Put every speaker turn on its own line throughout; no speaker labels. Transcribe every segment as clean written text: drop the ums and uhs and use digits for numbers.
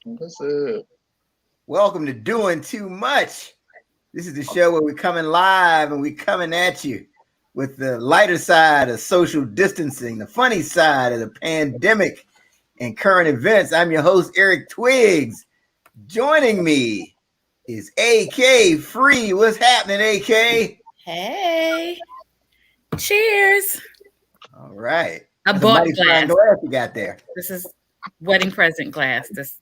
What's up?
Welcome to Doing Too Much. This is the show where we're coming live and we're coming at you with the lighter side of social distancing, the funny side of the pandemic and current events. I'm your host, Eric Twiggs. Joining me is AK Free. What's happening, AK?
Hey. Cheers.
All right.
I
That's
bought
a
glass.
glass you got there.
This is wedding present glass. This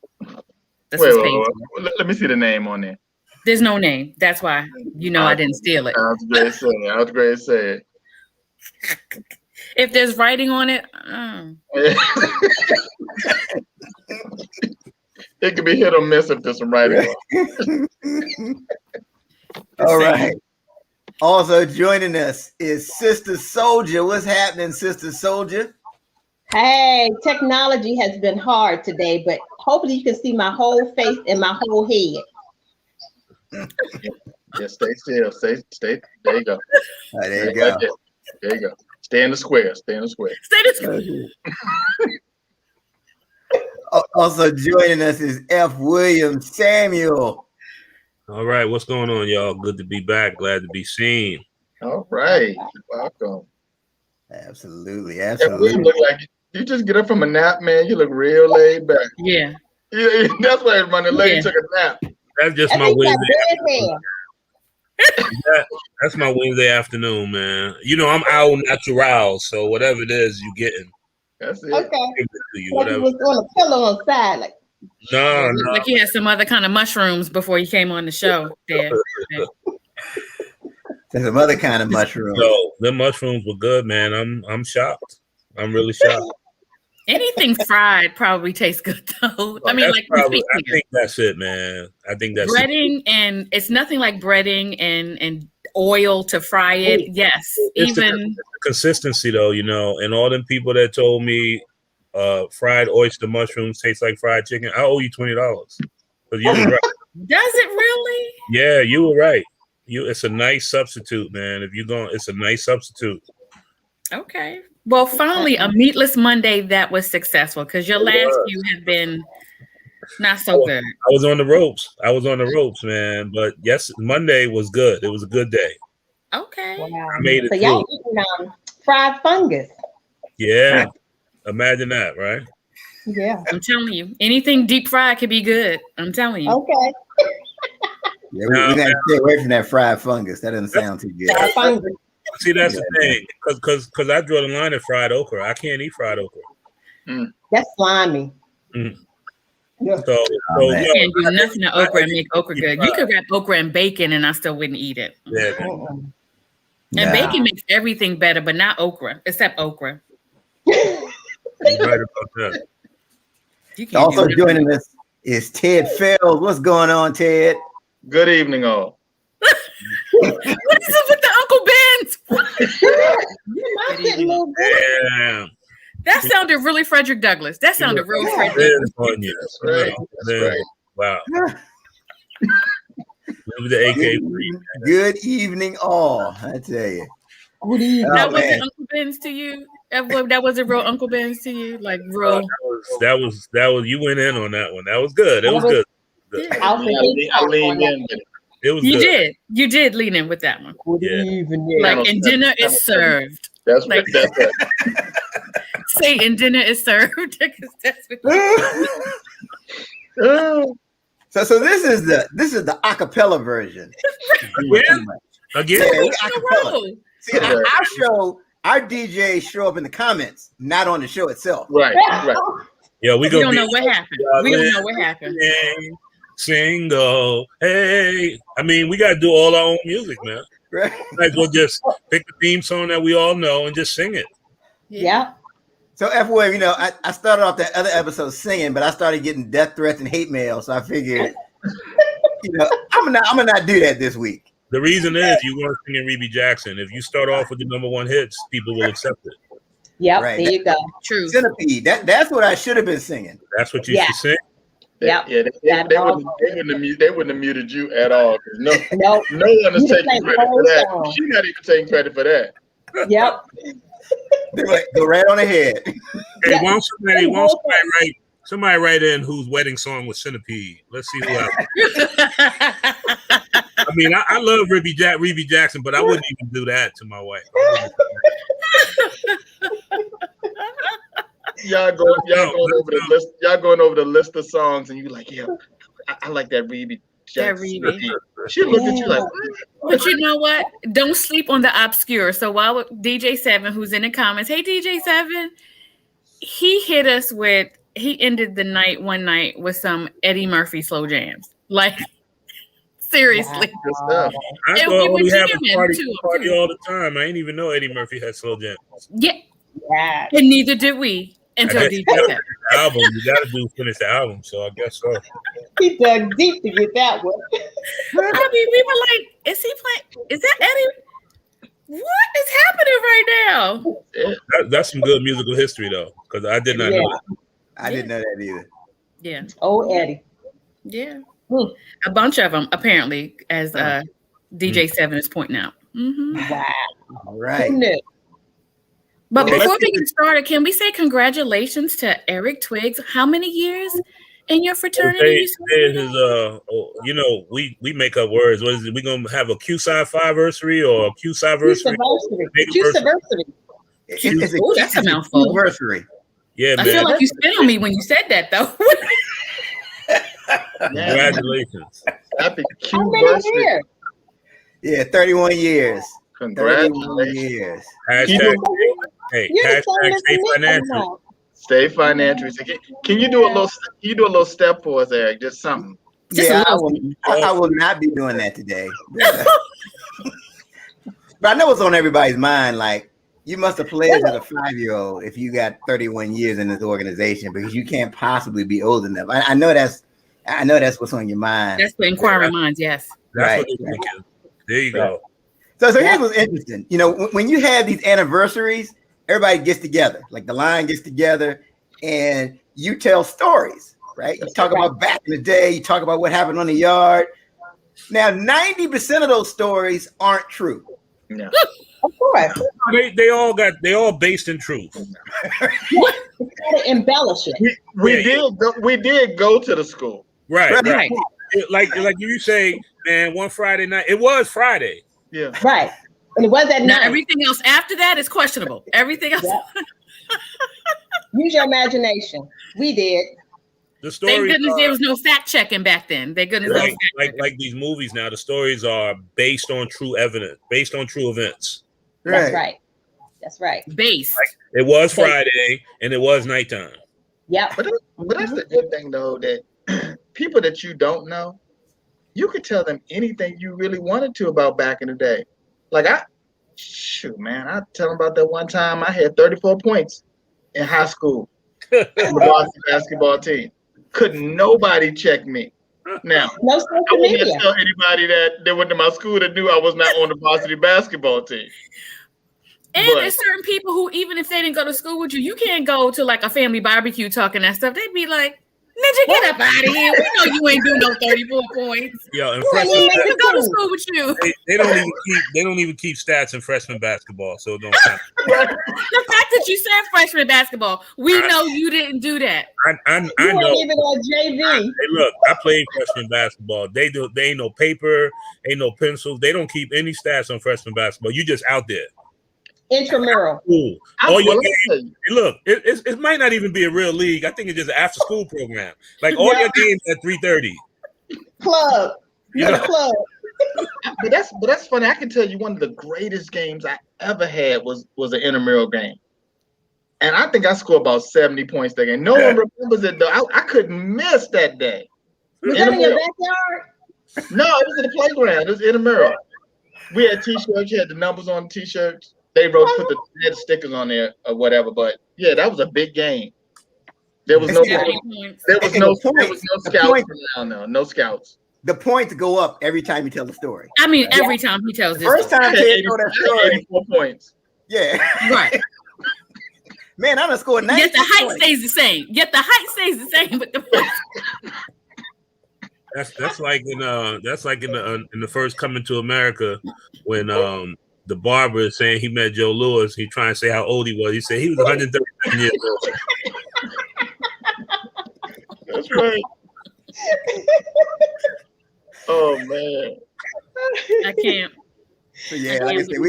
Wait,
was paid.
let me see the name on there.
There's no name. That's why I didn't steal it.
I was great to say.
If there's writing on it,
It could be hit or miss if there's some writing on it.
All right. Also joining us is Sister Soldier. What's happening, Sister Soldier?
Hey, technology has been hard today, but hopefully you can see my whole face and my whole head.
Yeah, stay still. Stay. There you go.
There you go.
There you go. Stay in the square.
Stay this.
Also joining us is F. William Samuel.
All right, what's going on, y'all? Good to be back. Glad to be seen.
All right. Welcome.
Absolutely.
You look like you just get up from a nap, man. You look real laid back.
Yeah.
That's why everybody lady took a nap.
That's just my Wednesday. That's my Wednesday afternoon, man. You know, I'm owl natural, so whatever it is, you getting.
That's it.
Okay.
You,
like you was on a pillow on the side, like.
No.
Like you had some other kind of mushrooms before you came on the show. There.
There's some other kind of mushrooms.
No, the mushrooms were good, man. I'm shocked. I'm really shocked.
Anything fried probably tastes good though. I mean,
I think that's it, man. I think that's
breading, and it's nothing like breading and oil to fry it. Yes,
it's the consistency though, you know. And all them people that told me fried oyster mushrooms taste like fried chicken, I owe you $20 because you were right.
Does it really?
Yeah, you were right. It's a nice substitute, man. If you're going, it's a nice substitute.
Okay. Well, finally, a meatless Monday that was successful because your last few have been not so good.
I was on the ropes, man. But yes, Monday was good. It was a good day.
Okay.
Wow.
I made it
so
through.
y'all eating fried fungus.
Yeah. Imagine that, right?
Yeah.
I'm telling you, anything deep fried could be good. I'm telling you.
Okay.
Yeah, we gotta stay away from that fried fungus. That doesn't sound too good.
Fried fungus.
See, that's the thing, because I draw the line at fried okra. I can't eat fried okra.
That's slimy.
Mm.
Yeah.
So
you can't do nothing to okra and make okra good. You could wrap okra in bacon and I still wouldn't eat it.
Yeah.
And bacon makes everything better, but not okra, except okra.
You're right about that.
Also joining us is Ted Fells. What's going on, Ted?
Good evening, all.
What is it with the Uncle Ben's?
Damn.
That sounded really Frederick Douglass. That sounded real Frederick.
That's right.
Wow. The AK.
Good evening, all. I tell you.
Good evening.
That wasn't Uncle Ben's to you. That wasn't real Uncle Ben's to you. Like real.
That was. You went in on that one. That was good. It was good.
Yeah.
I leaned in with it.
It was
You
good.
You did lean in with that one.
Good evening.
Like, and dinner is served.
That's
like,
right.
Say, and dinner is served. That's
So this is the acapella version.
Again.
Acapella. See, our DJs show up in the comments, not on the show itself.
Right.
Yeah,
we don't know what happened. We don't know what happened.
Single, hey. I mean, we got to do all our own music, man.
Right.
Might as well just pick the theme song that we all know and just sing it.
Yeah.
So, F-Wave, you know, I started off that other episode singing, but I started getting death threats and hate mail. So I figured, you know, I'm gonna not do that this week.
The reason is you weren't singing Rebe Jackson. If you start off with the #1 hits, people will accept it.
Yep.
Right.
There you go.
True.
Centipede. That's what I should have been singing.
That's what you should sing.
Yeah.
They wouldn't have muted you at all. No one is
You
taking credit for that. She's not even taking credit for that.
Yep.
Go right on ahead.
Hey, won't somebody write Somebody write in whose wedding song was Centipede. Let's see who else. I mean, I love Rebbie Jackson, but I wouldn't even do that to my wife.
Y'all going over the list of songs, and you like, yeah, I like that Rebbie Jackson. She looked at you like,
but you know what? Don't sleep on the obscure. So while DJ7, who's in the comments, hey DJ7, he hit us with. He ended the night one night with some Eddie Murphy slow jams. Like, seriously.
Wow. I thought we have a party all the time. I didn't even know Eddie Murphy had slow jams.
Yeah. And neither did we until DJ said.
Album. You got to finish the album, so I guess so.
He dug deep to get that one.
I mean, we were like, is he playing? Is that Eddie? What is happening right now?
That's some good musical history, though, because I did not know that.
I didn't know that either.
Yeah.
Oh, Eddie.
Yeah. A bunch of them, apparently, as DJ7 is pointing out. Mm-hmm.
Wow.
All right.
But before we get started, can we say congratulations to Eric Twiggs? How many years in your fraternity?
You know, we make up words. What is it? We gonna have a Q-Sci 5-versary or a Q-Sci-versary?
Q-Sci-versary.
It's a
that's a mouthful.
Q-versary.
Yeah,
I
man.
feel like you spit on me when you said that, though.
Congratulations.
Happy Q-versary.
Yeah, 31 years.
Congratulations.
31 years.
Hashtag stay financial.
Stay financial. Can you do a little step for us, Eric? Just something.
Yeah, I will not be doing that today. But I know it's on everybody's mind. Like, you must have pledged as a 5-year-old if you got 31 years in this organization, because you can't possibly be old enough. I know that's what's on your mind.
That's what inquiring minds, yes.
That's what they're thinking. There you go.
So here's what's interesting. You know, when you have these anniversaries, everybody gets together. Like the line gets together, and you tell stories, right? You talk about back in the day. You talk about what happened on the yard. Now, 90% of those stories aren't true.
No.
Of course.
They all based in truth.
Embellish it.
We did go to the school.
Right. Like you say, man, one Friday night. It was Friday.
Yeah.
Right. And it was at night.
Everything else after that is questionable. Everything else.
Yeah. Use your imagination. We did.
The story.
Thank goodness there was no fact checking back then. Thank goodness.
Like these movies now, the stories are based on true evidence, based on true events.
That's right. That's right.
Based.
It was Friday and it was nighttime.
Yeah.
But that's the good thing, though, that people that you don't know, you could tell them anything you really wanted to about back in the day. Like I tell them about that one time I had 34 points in high school on the varsity basketball team. Couldn't nobody check me. Now,
no
I wouldn't tell anybody that went to my school that knew I was not on the varsity basketball team.
And there's certain people who, even if they didn't go to school with you, you can't go to like a family barbecue talking that stuff. They'd be like, "Ninja, get up out of here. We know you ain't doing no 34 points."
Yeah, and
freshman go to school with you.
They don't even keep stats in freshman basketball, so don't count.
The fact that you said freshman basketball, we know you didn't do that.
I know.
Even on JV.
Hey, look, I played freshman basketball. They ain't no paper, ain't no pencils. They don't keep any stats on freshman basketball. You just out there.
Intramural.
Ooh. Look, it might not even be a real league. I think it's just an after school program. Like all your games at 3:30.
Club. Club.
But that's funny. I can tell you one of the greatest games I ever had was an intramural game. And I think I scored about 70 points that game. No one remembers it though. I couldn't miss that day.
Was that in your backyard?
No, it was in the playground. It was intramural. We had t-shirts, you had the numbers on the t-shirts. They put the stickers on there or whatever, but yeah, that was a big game. There was no scouts around now. No scouts.
The points go up every time you tell the story.
I mean, every time he tells this.
First time Ted told that story,
84 points.
Yeah.
Right.
Man, I done scored 90.
Yet the height stays the same, but the
That's like in the first Coming to America when the barber is saying he met Joe Louis. He trying to say how old he was. He said he was 137 years old.
That's right. Oh man.
I can't.
So yeah, like I said,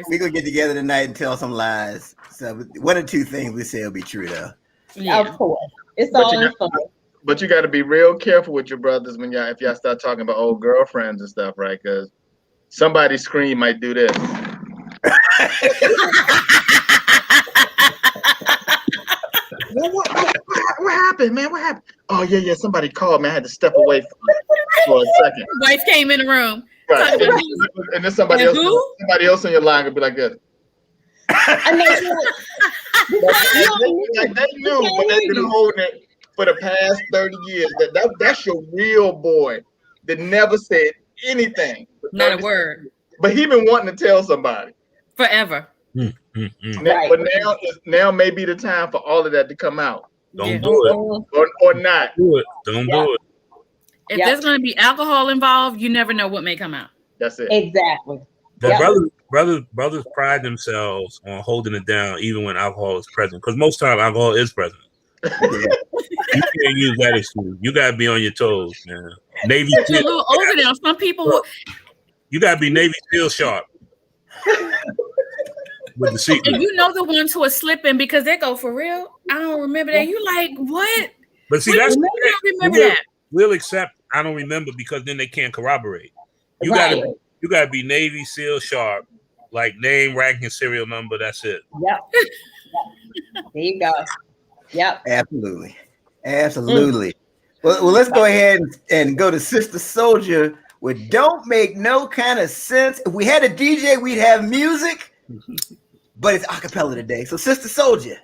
we gonna get together tonight and tell some lies. So one or two things we say will be true though.
Yeah.
Of course. It's
But
all
you
in fun.
But you got to be real careful with your brothers when if y'all start talking about old girlfriends and stuff, right? Because somebody's scream might do this. What happened, man? What happened? Oh yeah. Somebody called, man. I had to step away for a second.
Wife came in the room.
Right. And then somebody else on your line could be like this.
I know,
like they knew, but they've been holding it for the past 30 years. That's your real boy that never said anything.
Not a word.
But he been wanting to tell somebody.
Forever.
Now, but now may be the time for all of that to come out.
Don't do it.
Or not.
Do it. Don't do it.
If there's going to be alcohol involved, you never know what may come out.
That's it.
Exactly.
But brothers pride themselves on holding it down even when alcohol is present. Because most time alcohol is present. You can't use that excuse. You gotta be on your toes, man. Navy
SEAL. A little over there. Some people
you gotta be Navy SEAL sharp. With the secret.
And you know the ones who are slipping because they go for real. I don't remember that. You like what?
But see, that's
remember that.
We'll accept I don't remember because then they can't corroborate. You gotta be Navy SEAL sharp, like name, rank, and serial number. That's it.
Yep. There you go. Yep.
Absolutely. Well, let's go ahead and go to Sister Soldier with Don't Make No Kind of Sense. If we had a DJ, we'd have music, but it's a cappella today. So Sister Soldier.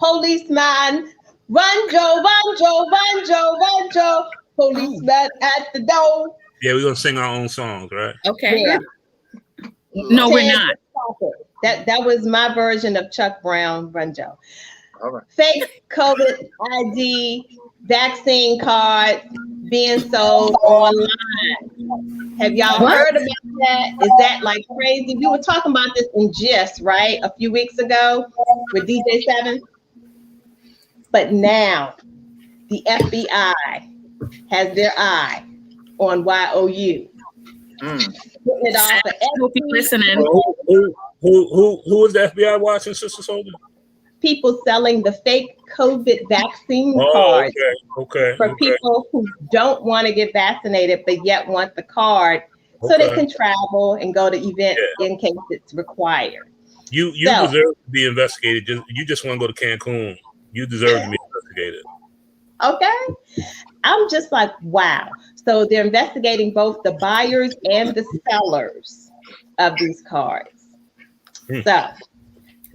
Policeman, run Joe, run Joe, run Joe, run Joe. Policeman at the door.
Yeah, we're gonna sing our own songs, right?
Okay.
Yeah.
No, we're not.
That was my version of Chuck Brown, Run Joe.
All right.
Fake COVID ID, vaccine cards being sold online. Have y'all heard about that? Is that like crazy? We were talking about this in GIST, right? A few weeks ago with DJ 7. But now the FBI has their eye on YOU. Putting it off for
listening.
Who is the FBI watching, Sister Soldier?
People selling the fake COVID vaccine cards for people who don't want to get vaccinated but yet want the card so they can travel and go to events in case it's required.
You deserve to be investigated. You just want to go to Cancun. You deserve to be investigated.
Okay. I'm just like, wow. So they're investigating both the buyers and the sellers of these cards. So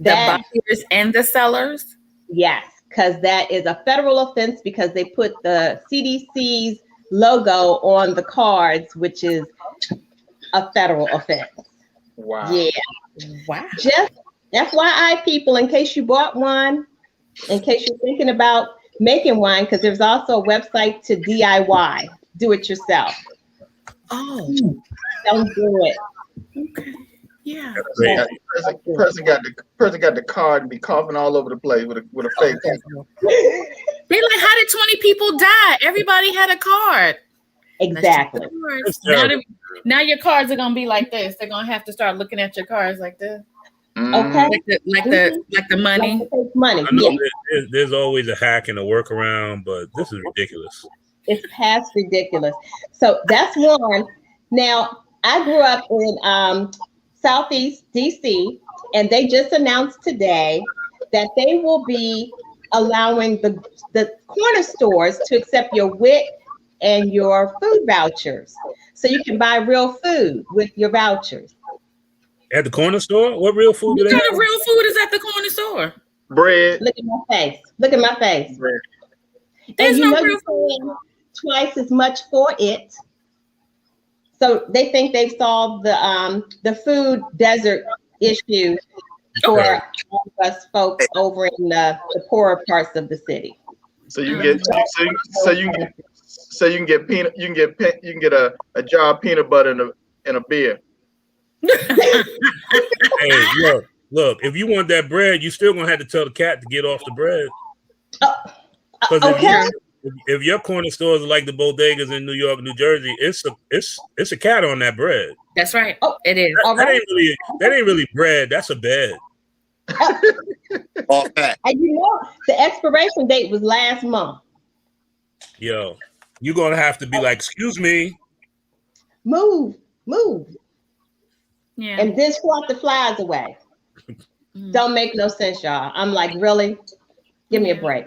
the buyers and the sellers?
Yes, because that is a federal offense because they put the CDC's logo on the cards, which is a federal offense.
Wow.
Yeah. Wow. Just FYI, people, in case you bought one, in case you're thinking about making one, because there's also a website to DIY, do it yourself.
Oh.
Don't do it.
Okay. Yeah.
Person got the card and be coughing all over the place with a fake.
They're like, how did 20 people die? Everybody had a card.
Exactly.
Now your cards are gonna be like this. They're gonna have to start looking at your cards like this.
Okay.
Like the money.
Like the money.
I know there's always a hack and a workaround, but this is ridiculous.
It's past ridiculous. So that's one. Now, I grew up in Southeast DC, and they just announced today that they will be allowing the corner stores to accept your WIC and your food vouchers. So you can buy real food with your vouchers.
At the corner store? What real food do they have?
What kind of real food is at the corner store?
Bread.
Look at my face. Look at my face.
Bread.
There's
and
no real food.
Twice as much for it. So they think they've solved the food desert issue for all of us folks over in the poorer parts of the city.
So you can get a jar of peanut butter and a beer.
Hey, look, if you want that bread, you still gonna have to tell the cat to get off the bread.
Okay.
if your corner stores are like the bodegas in New York, New Jersey, it's a cat on that bread.
That's right. It is.
That ain't really bread. That's a bed.
All fact.
And you know, the expiration date was last month.
Yo, you're gonna have to be like, excuse me.
Move.
Yeah.
And then swat the flies away. Don't make no sense, y'all. I'm like, really? Give me a break.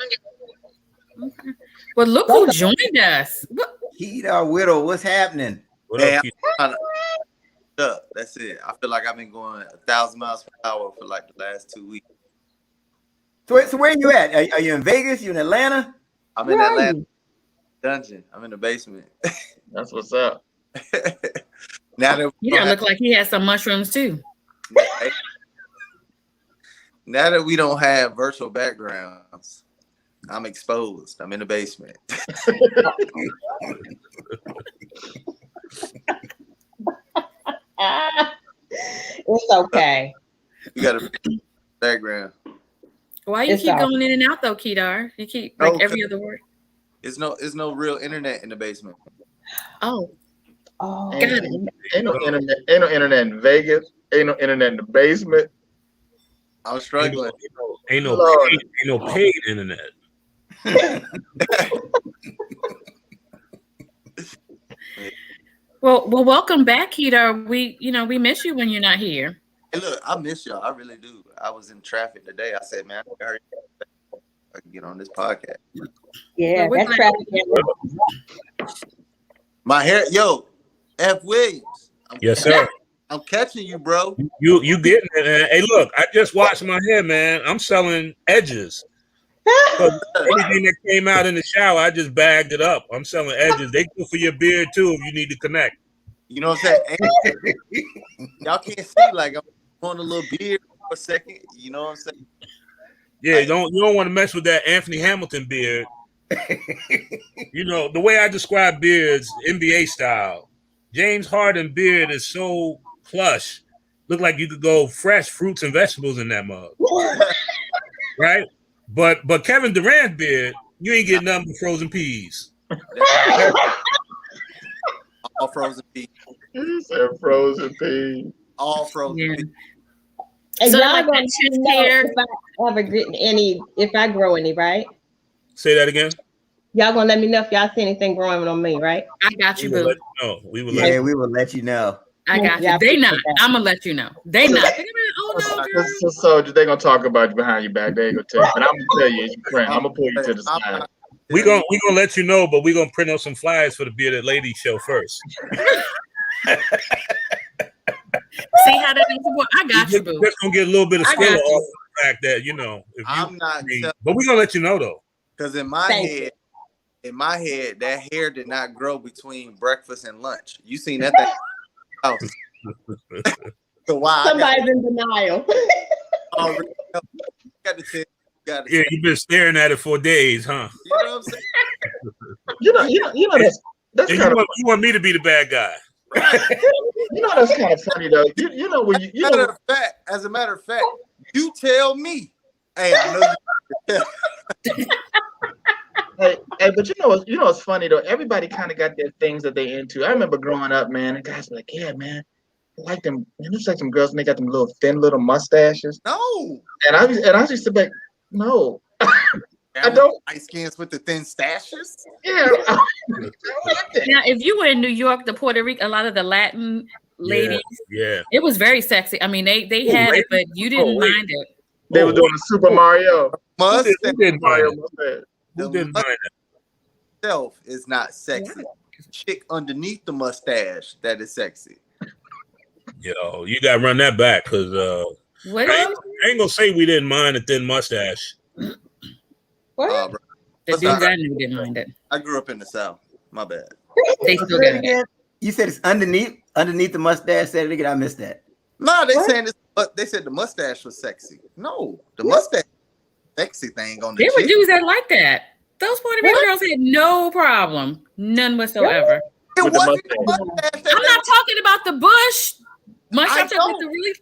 Okay. Well, look who joined us.
Keita Whittle, what's happening?
What
Hey,
up, Keith?
That's it. I feel like I've been going 1,000 miles per hour for like the last 2 weeks.
So where are you at? Are you in Vegas? You in Atlanta?
I'm in Atlanta dungeon. I'm in the basement.
That's what's up.
Now that
You don't look like he has some mushrooms too.
now that we don't have virtual backgrounds, I'm exposed. I'm in the basement.
It's okay.
You got a background.
Why you
It's
keep
all-
going in and out though, Kedar? You keep
No,
like every other word.
It's no real internet in the basement.
Oh,
Oh,
got it.
Ain't no internet in Vegas. Ain't no internet in the basement.
I'm struggling.
Ain't
Lord.
no paid internet.
Well, welcome back, Kedar. We miss you when you're not here.
Hey, look, I miss y'all. I really do. I was in traffic today. I said, man, I hurry up. I can get on this podcast.
yeah,
Well, we're
that's
glad-
traffic.
My hair, yo, F. Williams.
Yes, sir.
I'm catching you, bro.
You getting it, man. Hey, look, I just washed my hair, man. I'm selling edges. So anything that came out in the shower, I just bagged it up. I'm selling edges. They good for your beard too if you need to connect.
You know what I'm saying? Y'all can't see, like, I'm on a little beard for a second. You know what I'm saying?
Yeah, you don't want to mess with that Anthony Hamilton beard. You know, the way I describe beards, NBA style. James Harden beard is so plush. Look like you could go fresh fruits and vegetables in that mug. Right? But Kevin Durant beard, you ain't getting nothing but frozen peas.
All frozen peas.
He said frozen peas.
All frozen
Yeah.
peas.
And
So
y'all
like
gonna
that chest
know
hair.
if I ever get any, if I grow any, right?
Say that again.
Y'all gonna let me know if y'all see anything growing on me, right?
I got you,
We will
boo.
let you know. We will let
Yeah,
you
we will let you know.
I got
Yeah,
you. They not.
appreciate that.
I'm gonna let you know. They not. They're gonna be like, oh no, girl.
So they gonna talk about you behind your back. They ain't gonna tell you, but I'm gonna tell you as your friend. I'm gonna pull you to the side.
we gonna let you know, but we gonna print out some flyers for the Bearded Lady show first.
See how that is? I got you, boo.
Just gonna get a little bit of
I
skill
got
off
you.
the fact that if
I'm not,
but we gonna let you know though.
because in my
Thank
head, that hair did not grow between breakfast and lunch. You seen that thing? Oh. So why?
Somebody's in denial.
I got to tell you, got to
Yeah, you've been staring at it for days, huh?
You know what I'm saying?
You know that's
And
kind of
you want me to be the bad guy?
that's kind of funny though. You know when you know
As a matter of fact, you tell me. Hey, I know you.
hey, but you know what's funny though. Everybody kind of got their things that they into. I remember growing up, man, and guys were like, yeah, man, I like them. Man, it's like some girls and they got them little thin little mustaches.
No.
And I used to be like, no, I don't.
Light skins with the thin stashes.
Yeah. I don't like that.
Now, if you were in New York, the Puerto Rico, a lot of the Latin ladies,
Yeah.
it was very sexy. I mean, they had it, but you didn't
wait.
mind it.
They were doing the Super Mario.
Mustache
Who didn't mind
Mario
it?
mustache.
Who didn't mind it?
itself is not sexy. Chick underneath the mustache that is sexy.
Yo, you gotta run that back because
What?
I ain't gonna say we didn't mind a thin mustache.
What?
Bro,
The dudes I knew didn't mind it.
I grew up in the South. My bad.
They still got it.
You said it's underneath the mustache. Said it again. I missed that.
No, they
What?
saying this, but they said the mustache was sexy. No, the mustache sexy thing on the
There were
chick.
dudes that like that. Those Puerto Rican girls had no problem, none whatsoever.
It
With the
wasn't the
mustache.
mustache that
I'm
they-
not talking about the bush. Much
I
I'm talking about
know.
the really.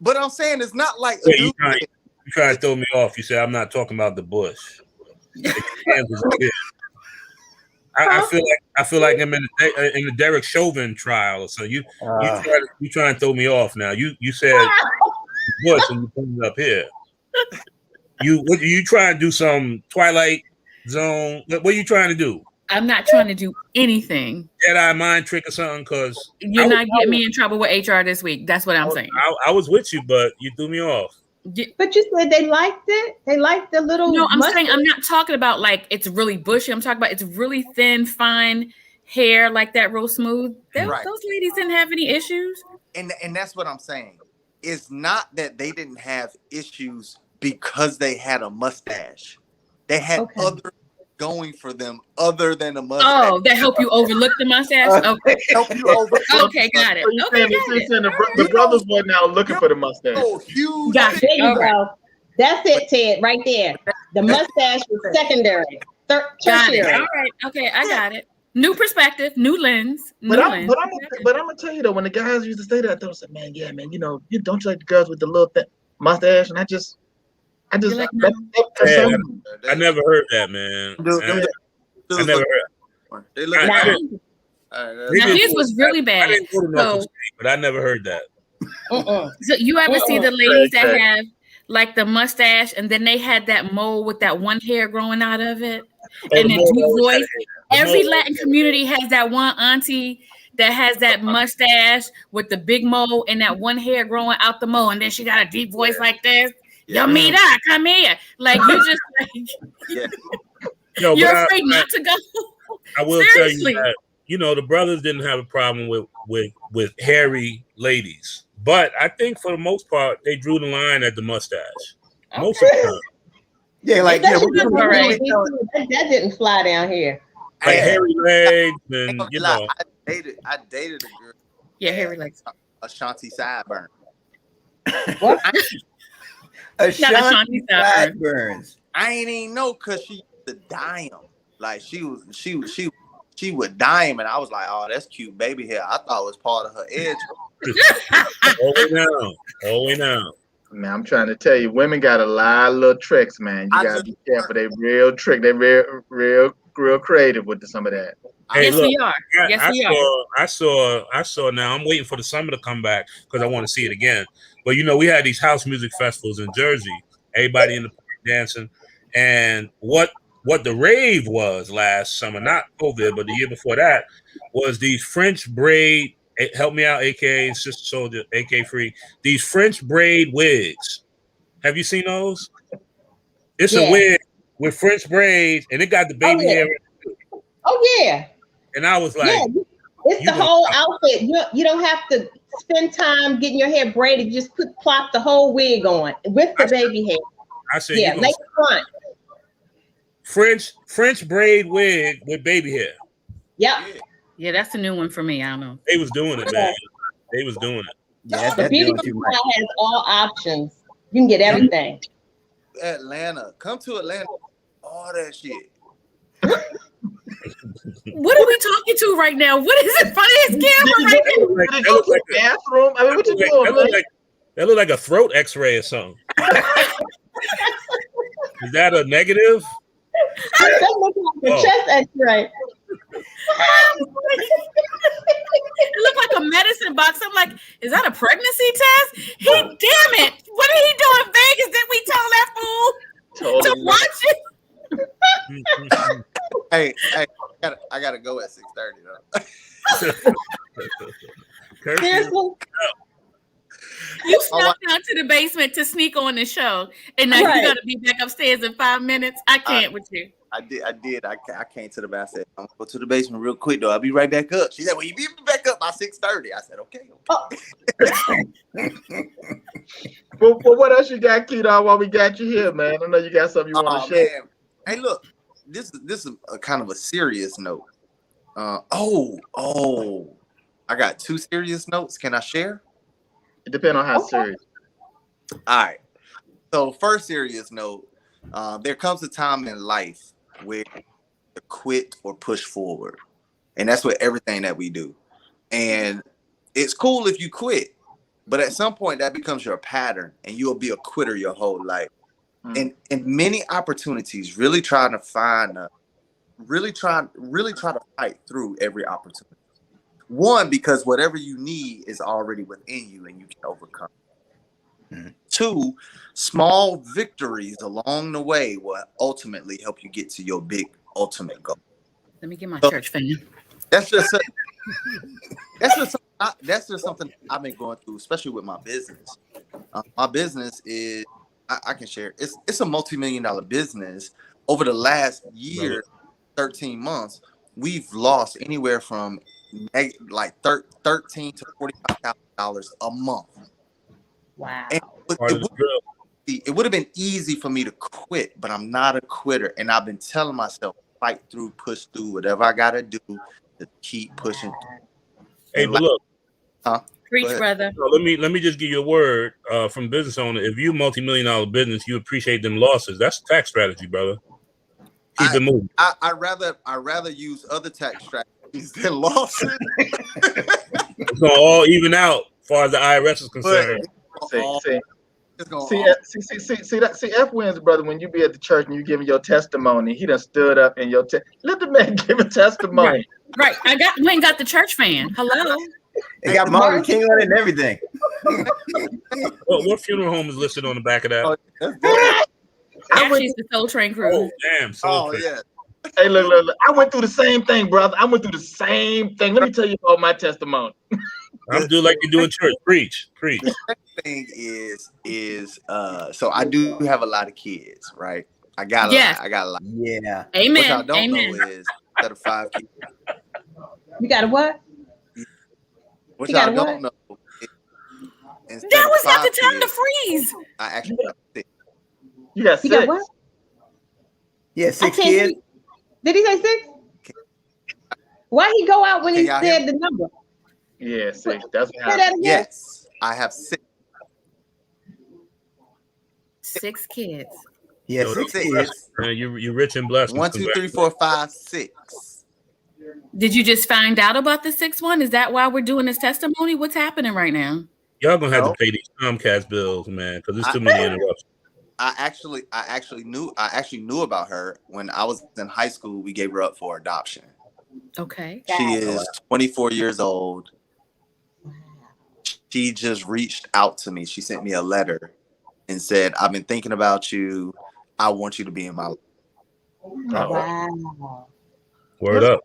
but I'm saying it's not like a
Wait, you
dude.
trying to throw me off? You said I'm not talking about the bush. Hands was up there. I feel like I'm in the Derek Chauvin trial. So you trying to throw me off now. You said Bush and you put it up here. You trying to do some Twilight Zone? What are you trying to do?
I'm not trying to do anything.
Jedi mind trick or something? Because
you're not getting me in trouble with HR this week. That's what I'm saying.
I was with you, but you threw me off.
But you said they liked it. They liked the little.
No, I'm saying I'm not talking about like it's really bushy. I'm talking about it's really thin, fine hair, like that, real smooth. Those ladies didn't have any issues.
And that's what I'm saying. It's not that they didn't have issues because they had a mustache. They had other going for them other than a mustache.
Oh, that help you overlook the mustache? Okay.
Help you overlook.
Okay, got it.
The brothers wasn't out looking for the mustache.
Oh, huge.
There you go. That's it, Ted, right there. The mustache was secondary. Tertiary.
All right. Okay, I got it. New perspective, new lens.
But I'm gonna tell you though, when the guys used to say that, they said, "Man, yeah, man, you know, you don't you like the girls with the little mustache?" And I just,
like,
I never heard that, man. I never heard.
They look
now his was really bad.
I didn't go to Norfolk State, but I never heard that.
So you ever see the ladies that have like the mustache, and then they had that mole with that one hair growing out of it, and the deep voice? Every Latin community has that one auntie that has that mustache with the big mole and that one hair growing out the mole, and then she got a deep voice like this. Yo, mira, come here. Like you just like you're afraid not to go.
I will tell you that, you know, the brothers didn't have a problem with hairy ladies. But I think for the most part, they drew the line at the mustache. Most of the time.
Yeah, like
that didn't fly down here.
Like hairy legs and you know.
I dated a girl.
Yeah, hairy legs.
Ashanti sideburn.
What?
Ashanti sideburns.
I ain't even know because she used to dye them. Like she would dye them, and I was like, "Oh, that's cute, baby hair." I thought it was part of her edge.
Hold now.
Man, I'm trying to tell you, women got a lot of little tricks, man. You gotta be careful. They real trick. They real creative with some of that.
Hey,
yes,
look,
we are. Yes, we are.
I saw. Now I'm waiting for the summer to come back because I want to see it again. But you know, we had these house music festivals in Jersey. Everybody in the park dancing, and what the rave was last summer, not COVID, but the year before that, was these French braid. Help me out, aka Sister Soldier, AK Free. These French braid wigs. Have you seen those? It's a wig with French braids, and it got the baby hair.
Oh yeah.
And I was like,
it's the whole outfit. You don't have to spend time getting your hair braided. You just plop the whole wig on with the baby hair.
I said,
make it fun.
French braid wig with baby hair.
Yep.
Yeah, that's a new one for me. I don't know.
They was doing it, man. They was doing it.
Yeah,
the beauty supply has all options. You can get everything.
Atlanta, come to Atlanta. All that shit.
What are we talking to right now? What is it? Funny camera right now?
Bathroom. I mean, what you doing?
That look like a throat X-ray or something. Is that a negative?
That looks like a chest X-ray.
It looked like a medicine box. I'm like, is that a pregnancy test? Damn it! What did he do in Vegas? Did we tell that fool to watch it?
Hey, I gotta go at 6:30 though.
Seriously?
You snuck down to the basement to sneak on the show, and now you gotta be back upstairs in 5 minutes. I can't with you.
I did. I came to the bathroom. I said, I'm gonna go to the basement real quick though. I'll be right back up. She said, well, you be back up by 6:30. I said, okay.
Well, what else you got, Keto, while we got you here, man? I know you got something you want to share.
Man. Hey, look, this is a kind of a serious note. I got 2 serious notes. Can I share?
It depends on how serious.
All right. So first serious note, there comes a time in life where you quit or push forward. And that's with everything that we do. And it's cool if you quit, but at some point that becomes your pattern and you'll be a quitter your whole life. And in many opportunities, really trying to find really try to fight through every opportunity. One, because whatever you need is already within you and you can overcome. Mm-hmm. Two, small victories along the way will ultimately help you get to your big ultimate goal.
Let me get my church fan.
That's just something I've been going through, especially with my business. My business is, I can share. It's a multi-million-dollar business. Over the last year, 13 months, we've lost anywhere from like $13,000 to $45,000 a month.
Wow.
And it would have been easy for me to quit, but I'm not a quitter, and I've been telling myself, fight through, push through, whatever I gotta do to keep pushing.
Hey, but look,
preach, brother.
So let me just give you a word from business owner. If you multi-million-dollar business, you appreciate them losses. That's a tax strategy, brother. Keep it moving.
I rather use other tax strategies than losses.
It's gonna all even out as far as the IRS is concerned.
See, F wins, brother. When you be at the church and you giving your testimony, he done stood up in your let the man give a testimony.
Right. I went and got the church fan. Hello.
It got Martin King on it and everything.
What funeral home is listed on the back of that?
Actually, it's the Soul Train crew.
Oh, damn. Soul Train.
Yeah.
Hey, look. I went through the same thing, brother. I went through the same thing. Let me tell you about my testimony.
I'm doing like you do in church. Preach.
The second thing is so I do have a lot of kids, right? I got a lot.
Yeah.
Amen.
What y'all don't know is instead of 5 kids.
You got a what?
What y'all don't know.
That was not the time to freeze.
I actually got 6.
You got 6?
You got what?
Yeah, 6 kids.
Did he say 6? Why he go out when he said the number?
Yeah, 6. That's what happened.
Yes, I have 6.
6 kids.
Yeah, 6 kids.
You're rich and blessed.
1, 2, 3, 4, 5, 6.
Did you just find out about the 6th one? Is that why we're doing this testimony? What's happening right now?
Y'all gonna have to pay these Comcast bills, man, because there's too many interruptions.
I actually knew about her when I was in high school. We gave her up for adoption.
Okay.
She is 24 years old. She just reached out to me. She sent me a letter and said, "I've been thinking about you. I want you to be in my life."
Wow.
Word up.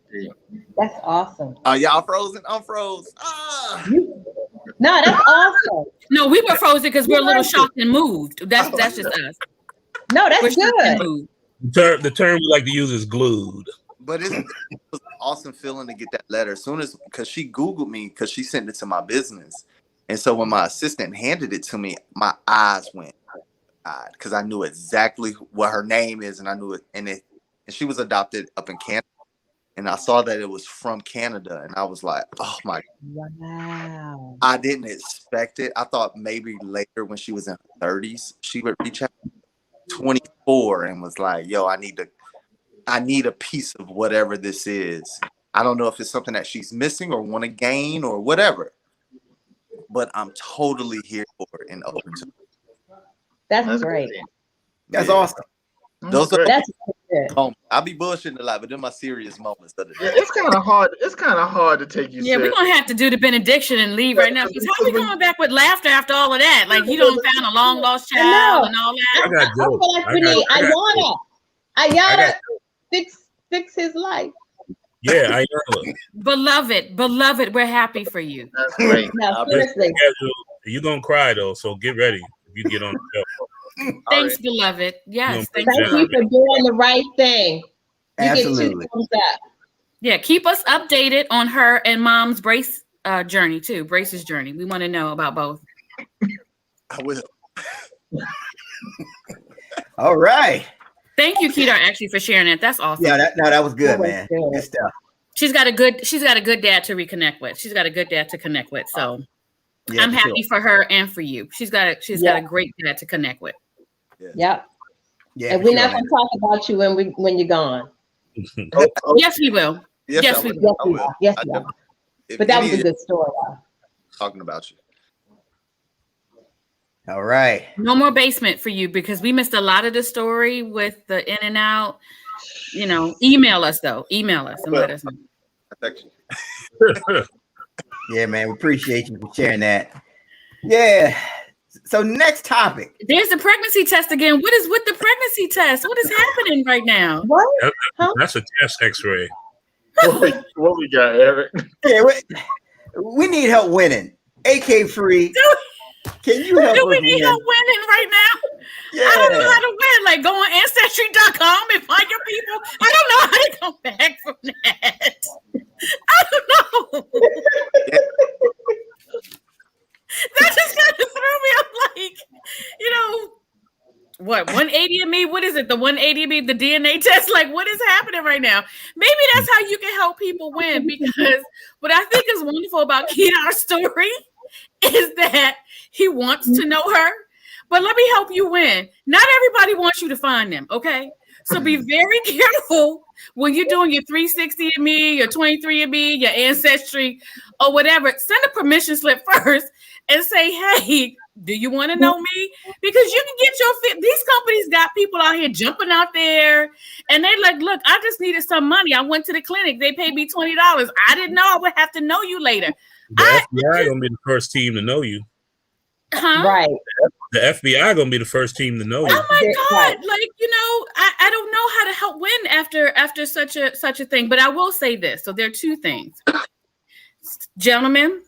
That's awesome.
Y'all frozen? I'm froze.
No, that's awesome.
No, we were frozen because we're a little shocked and moved. That's just us.
No, that's good.
The term we like to use is glued.
But it was an awesome feeling to get that letter. As soon as, because she Googled me, because she sent it to my business. And so when my assistant handed it to me, my eyes went wide because I knew exactly what her name is, and I knew it. And she was adopted up in Canada. And I saw that it was from Canada, and I was like, "Oh my!"
Wow!
I didn't expect it. I thought maybe later, when she was in her 30s, she would reach out. 24 and was like, "Yo, I need a piece of whatever this is. I don't know if it's something that she's missing or want to gain or whatever, but I'm totally here for it and open to it."
That's great.
That's awesome.
Those are
that's
moments. I'll be bullshitting a lot, but they're my serious moments of the day.
Yeah, it's kind of hard. It's kind of hard to take you.
Yeah, we're gonna have to do the benediction and leave right now. Because how are we coming back with laughter after all of that? Like you don't found a long lost child and all that.
Ayana fix his life.
Yeah, Ayana.
Beloved, we're happy for you.
That's great.
No, seriously.
You're gonna cry though, so get ready if you get on the show.
Thanks, beloved. Yes,
thank you for doing the right thing. You
Absolutely.
get 2 thumbs up.
Yeah, keep us updated on her and Mom's brace journey too. Brace's journey. We want to know about both.
I will.
All right.
Thank you, Kedar, actually for sharing that. That's awesome.
Yeah, that was good, man. Good stuff.
She's got a good dad to reconnect with. She's got a good dad to connect with. So yeah, I'm happy for her and for you. She's got a great dad to connect with.
Yep.
Yeah,
and we're not going to talk about you when you're gone.
Yes, we will. Yes, we will.
Yes, we will. But that was a good story.
Talking about you.
All right.
No more basement for you because we missed a lot of the story with the in and out. Email us though. Email us and let us know.
Yeah, man, we appreciate you for sharing that. Yeah. So next topic.
There's the pregnancy test again. What is with the pregnancy test? What is happening right now?
What?
That's a chest X-ray.
What we got, Eric?
Yeah, we need help winning. AK Free. Can you help us
Do we need help winning right now?
Yeah.
I don't know how to win. Like, go on Ancestry.com and find your people. I don't know how to come back from that. I don't know. That just kind of threw me. I'm like, what, 180 of me? What is it? The 180 of me, the DNA test? Like, what is happening right now? Maybe that's how you can help people win, because what I think is wonderful about Kedar's story is that he wants to know her. But let me help you win. Not everybody wants you to find them, okay? So be very careful when you're doing your 360 of me, your 23 of me, your Ancestry, or whatever. Send a permission slip first and say, hey, do you want to know me? Because you can get these companies got people out here jumping out there, and they're like, look, I just needed some money. I went to the clinic. They paid me $20. I didn't know I would have to know you later.
The FBI gonna be the first team to know you.
Huh?
Right.
The FBI gonna be the first team to know you.
Oh my God! Like, I don't know how to help win after such a thing. But I will say this. So there are two things, gentlemen.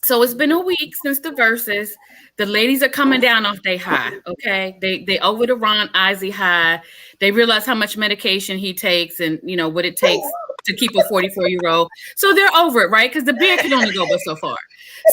So it's been a week since the verses. The ladies are coming down off their high. Okay, they over the Ron Isley high. They realize how much medication he takes, and what it takes to keep a 44-year-old. So they're over it, right? Because the beer can only go but so far.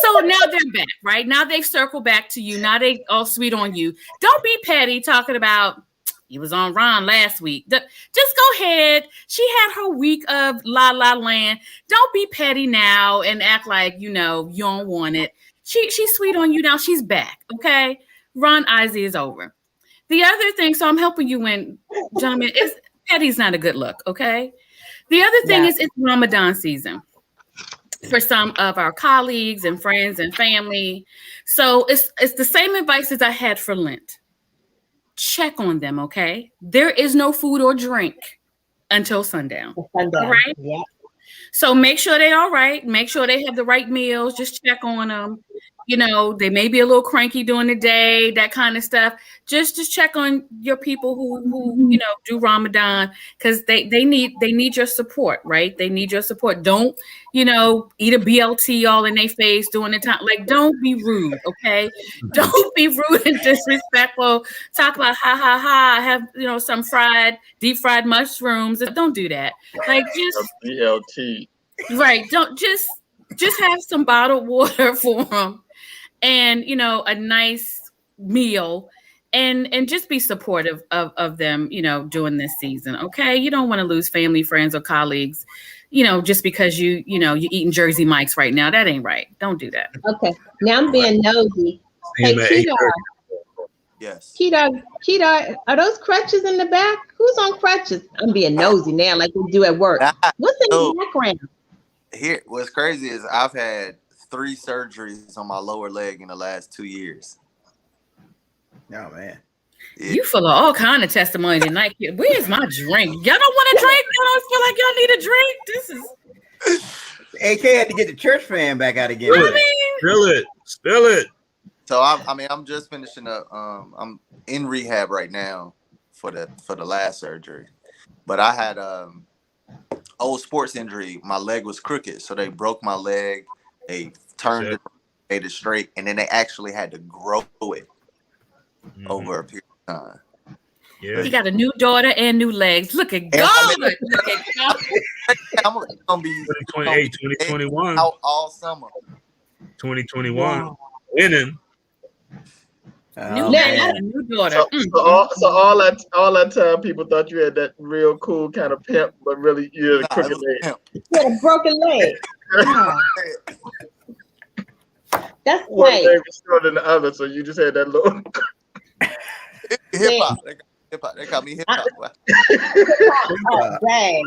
So now they're back, right? Now they've circled back to you. Now they all sweet on you. Don't be petty talking about you was on Ron last week. Just go ahead. She had her week of La La Land. Don't be petty now and act like you don't want it. She's sweet on you now. She's back. Okay. Ron Isley is over. The other thing, so I'm helping you win, gentlemen, is petty's not a good look. Okay. The other thing is it's Ramadan season for some of our colleagues and friends and family. So it's the same advice as I had for Lent. Check on them, okay? There is no food or drink until sundown. All right?
Yeah.
So make sure they're all right. Make sure they have the right meals. Just check on them. They may be a little cranky during the day, that kind of stuff. Just check on your people who do Ramadan, because they need your support, right? They need your support. Don't eat a BLT all in their face during the time. Like, don't be rude, okay? Don't be rude and disrespectful. Talk about ha ha ha. Have some deep fried mushrooms. Don't do that. Like, just
BLT.
Right. Don't just have some bottled water for them. And a nice meal, and just be supportive of them, during this season. Okay, you don't want to lose family, friends, or colleagues, just because you're eating Jersey Mike's right now. That ain't right. Don't do that.
Okay, now I'm being nosy. Hey, Kedar.
Yes.
Kedar, are those crutches in the back? Who's on crutches? I'm being nosy now, like we do at work. What's in the background?
Here, what's crazy is I've had 3 surgeries on my lower leg in the last 2 years.
Oh man.
Yeah.
You full of all kind of testimony tonight. Where's my drink? Y'all don't want a drink? Y'all don't feel like y'all need a drink? This is
AK had to get the church fan back out again.
Spill it.
So I'm just finishing up. I'm in rehab right now for the last surgery, but I had old sports injury. My leg was crooked, so they broke my leg. They turned it, made it straight, and then they actually had to grow it over a period of time.
Yeah.
He got a new daughter and new legs. Look at God. Look at God.
I'm gonna be
2028, 2021.
out all summer.
2021. Winning.
New daughter.
So all that time people thought you had that real cool kind of pimp, but really you had a crooked leg.
You had a broken leg. That's
One
right.
leg was shorter than the other, so you just had that little
Hip hop. They call me hip hop.
Oh, dang.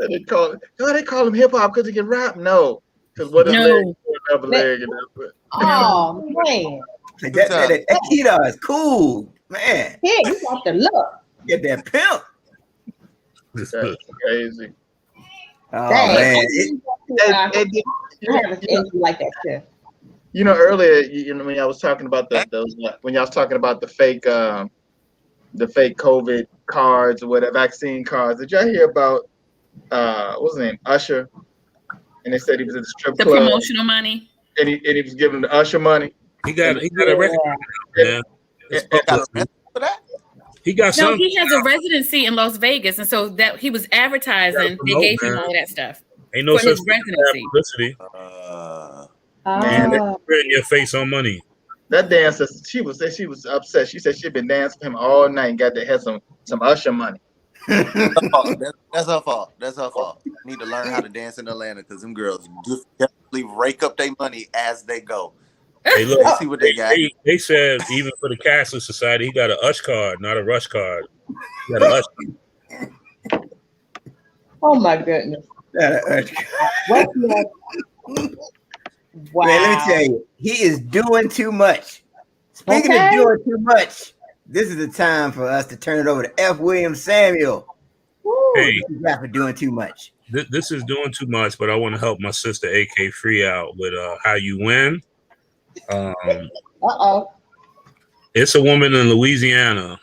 they call him hip hop because he can rap. No, because what is leg for another leg? And that's
Oh man.
That Kedar is cool, man.
Here, you got the look.
Get that pimp.
That's crazy.
Oh
Dang,
man.
I have an engine like that too.
You know, earlier, when I was talking about when y'all was talking about the fake COVID cards or whatever, vaccine cards. Did y'all hear about what's his name, Usher? And they said he was at the strip club.
The promotional money.
And he was giving the Usher money.
He got a record, man.
For that?
He got some.
No, he has a residency in Las Vegas, and so that he was advertising. They gave him all that stuff.
Ain't no
for
such
his residency.
publicity.
Man,
Putting your face on money.
That dancer, she was upset. She said she'd been dancing for him all night and got to have some Usher money.
That's her fault. That's her fault. Need to learn how to dance in Atlanta because them girls definitely rake up their money as they go.
Hey, look,
Let's see what they got.
They said even for the Castle Society, he got an Ush card, not a Rush card. He got an Ush.
Oh my goodness. What's next? Wow.
Man, let me tell you, he is doing too much. Speaking of doing too much, this is the time for us to turn it over to F. William Samuel.
Hey,
for doing too much.
This is doing too much, but I want to help my sister AK Free out with how you win. It's a woman in Louisiana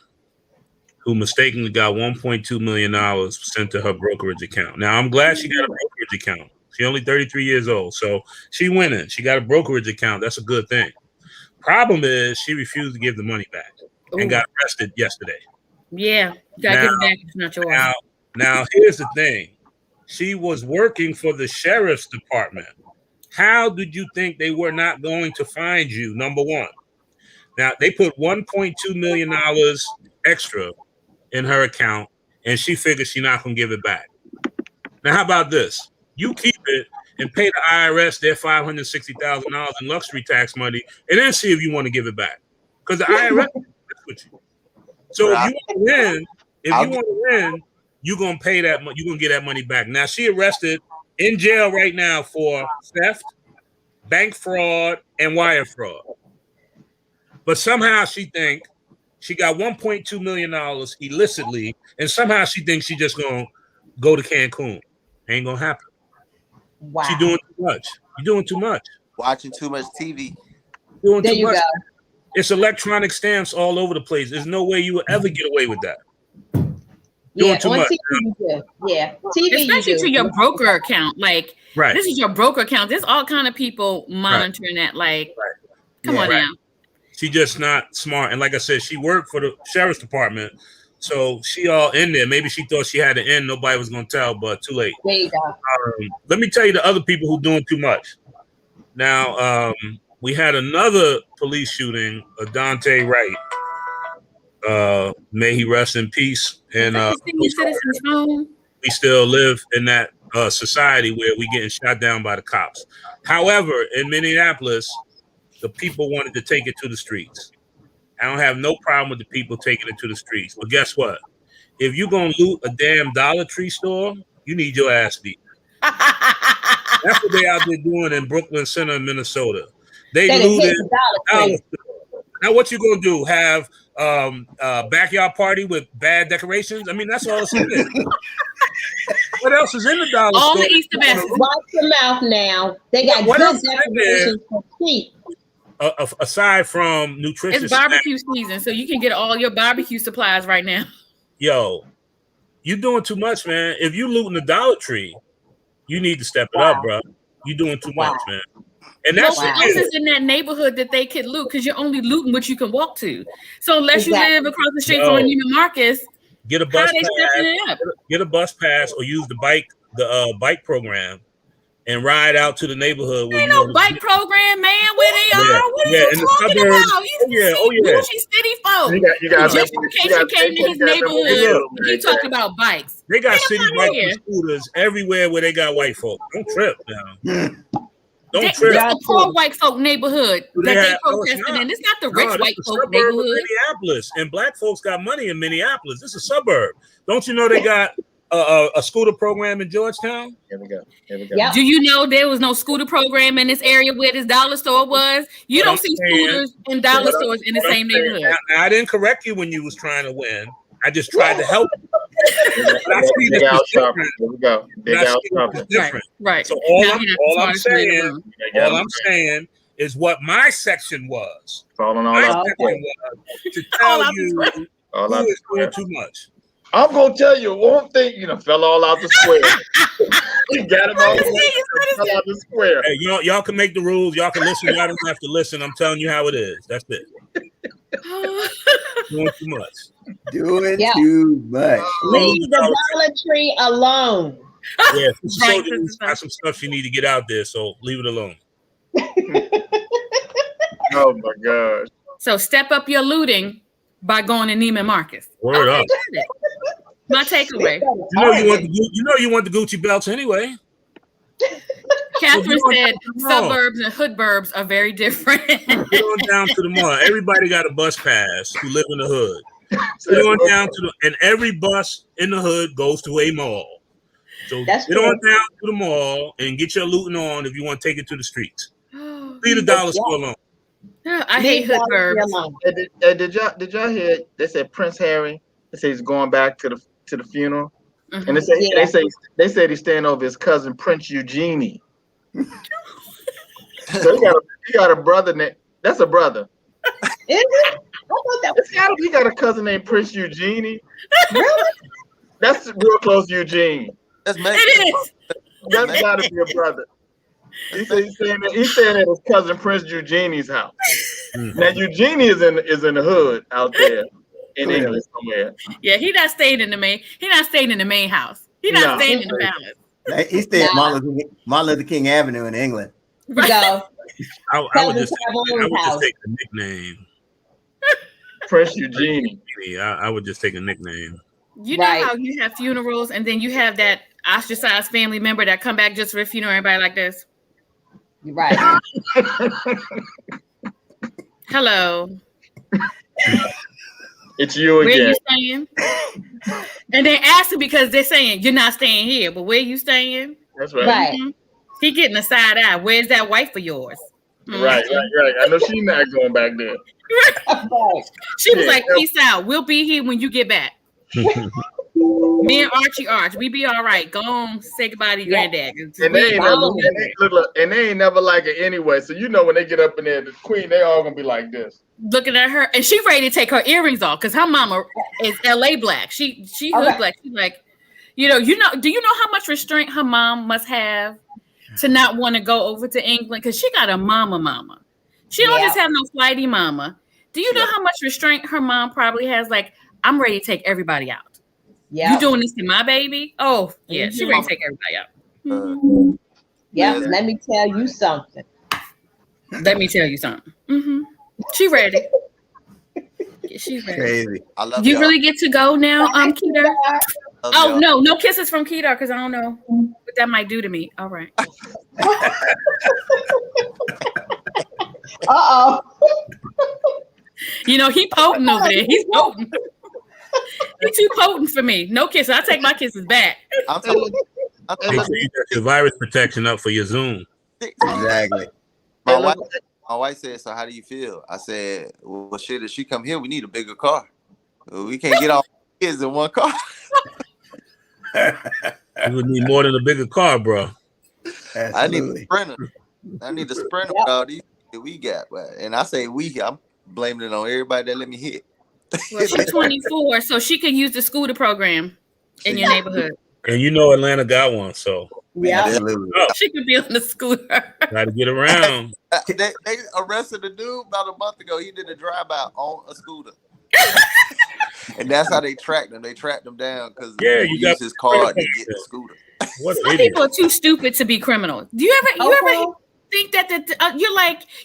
who mistakenly got $1.2 million sent to her brokerage account. Now, I'm glad she got a brokerage account. She's only 33 years old, so she winning. She got a brokerage account. That's a good thing. Problem is, she refused to give the money back and got arrested yesterday.
Yeah, you gotta give it back. It's not yours.
Now, here's the thing. She was working for the sheriff's department. How did you think they were not going to find you? Number one. Now, they put $1.2 million extra in her account, and she figured she's not going to give it back. Now, how about this? You keep it and pay the IRS their $560,000 in luxury tax money, and then see if you want to give it back. Because the IRS is with you. So if you want to win, you're going to pay that money. You're going to get that money back. Now, she arrested in jail right now for theft, bank fraud, and wire fraud. But somehow she thinks she got $1.2 million illicitly, and somehow she thinks she's just going to go to Cancun. Ain't going to happen.
Wow.
She's doing too much. You're doing too much.
Watching too much TV.
Doing
there
too
you
much.
go.
It's electronic stamps all over the place. There's no way you will ever get away with that. Doing too much.
TV, yeah, TV,
especially to your broker account. Like,
right.
This is your broker account. There's all kind of people monitoring that. Like, come on now.
She's just not smart. And like I said, she worked for the sheriff's department, so she all in there. Maybe she thought she had to end. Nobody was going to tell, but too late.
There you go.
Let me tell you the other people who doing too much. Now, we had another police shooting, Dante Wright. May he rest in peace. And we still live in that society where we getting shot down by the cops. However, in Minneapolis, the people wanted to take it to the streets. I don't have no problem with the people taking it to the streets. But guess what? If you're going to loot a damn Dollar Tree store, you need your ass beat. That's what they out there doing in Brooklyn Center, Minnesota. They looted Dollar Store. Now, what you going to do? Have a backyard party with bad decorations? I mean, that's all it's in. What else is in the Dollar Store?
All the Easter baskets.
Watch your mouth now. They got good decorations for cheap.
Aside from nutritious,
it's barbecue season, so you can get all your barbecue supplies right now.
Yo, you doing too much, man. If you looting the Dollar Tree, you need to step it up, bro. You doing too much, man. And that's
what else is in that neighborhood that they could loot, because you're only looting what you can walk to. So unless you live across the street from Neiman Marcus,
get a bus pass. Get a bus pass or use the bike program and ride out to the neighborhood.
There ain't no bike program, man. Where they are? What are you talking about? Bougie city folk. Gentrification came to his neighborhood. He talking about bikes.
They got city bikes and scooters everywhere where they got white folk. Don't trip now. Don't trip.
That's the poor white folk neighborhood that they protesting in. It's not the rich white folk neighborhood.
Minneapolis, and black folks got money in Minneapolis. It's a suburb. Don't you know they got a scooter program in Georgetown?
Here we go.
Yep. Do you know there was no scooter program in this area where this dollar store was? You don't see scooters and dollar stores in the same neighborhood.
I didn't correct you when you was trying to win. I just tried to help. But I see this is different.
There we go. Dig out something.
Different.
Right.
So
Now
all I'm saying is what my section was.
Falling all
My
out.
section was to tell you who is doing too much.
I'm gonna tell you one thing. You know, fell all out the square. You got him all the way. Fell out the square.
Hey, y'all can make the rules. Y'all can listen. Y'all don't have to listen. I'm telling you how it is. That's it. Doing too much.
Doing too much.
Leave the Dollar Tree alone.
Yeah, got some stuff she need to get out there. So leave it alone.
Oh my gosh.
So step up your looting by going to Neiman Marcus.
Word up.
My takeaway.
You want the Gucci belts anyway.
Catherine said suburbs and hoodburbs are very different.
Get on down to the mall. Everybody got a bus pass who live in the hood. Get on down to and every bus in the hood goes to a mall. So get on down to the mall and get your looting on if you want to take it to the streets. Leave the dollar store alone.
I hate hoodburbs.
Did y'all hear? They said Prince Harry. They say he's going back to the funeral, and they said he's staying over his cousin Prince Eugenie. So he got a brother named. That's a brother.
Is it? I thought that was
he got a cousin named Prince Eugenie. Really? That's real close to Eugene.
That's
it is.
That's got to be a brother. He said he's staying at his cousin Prince Eugenie's house. Now Eugenie is in the hood out there in England somewhere.
Yeah, he not staying in the main house. He not staying in the palace.
He stayed at Martin Luther King Avenue in England.
Right.
Go.
I would just take the nickname.
Prince Eugenie.
I would just take a nickname.
You know how you have funerals and then you have that ostracized family member that come back just for a funeral, everybody like this.
You're right.
Hello.
It's you again.
Where you staying? And they asking because they're saying you're not staying here, but where you staying?
That's right.
Right.
Mm-hmm. He getting a side eye. Where's that wife of yours? Mm-hmm.
Right. I know she's not going back there.
She was like, peace out. We'll be here when you get back. Me and Archie, we be all right. Go on, say goodbye to your granddad.
And they ain't never like it anyway. So you know when they get up in there, the queen, they all gonna be like this.
Looking at her, and she ready to take her earrings off because her mama is LA black. She hood black. She's like, do you know how much restraint her mom must have to not want to go over to England? Because she got a mama. She don't just have no flighty mama. Do you know how much restraint her mom probably has? Like, I'm ready to take everybody out. Yeah, you doing this to my baby? Oh, yeah, she ready to take everybody out.
Let me tell you something.
Mm-hmm. She ready. She's ready.
Crazy.
I love
you
y'all.
Really get to go now, Keter? Oh, no kisses from Keter because I don't know what that might do to me. All right.
Uh-oh.
He potent over there. He's potent. He's too potent for me. No kisses. I take my kisses back.
Make sure you got your virus protection up for your Zoom.
Exactly.
My wife said, so how do you feel? I said, well, shit, if she come here, we need a bigger car. We can't get all kids in one car.
You would need more than a bigger car, bro.
Absolutely.
I need a Sprinter. I need a Sprinter with all these we got. And I say I'm blaming it on everybody that let me hit.
Well, she's 24, so she can use the scooter program in your neighborhood.
And Atlanta got one, so
absolutely.
She could be on the scooter.
Got to get around.
They arrested a dude about a month ago. He did a drive-by on a scooter. And that's how they tracked him. They tracked him down because he used his card to get the scooter.
Some people are too stupid to be criminals. Do you ever think that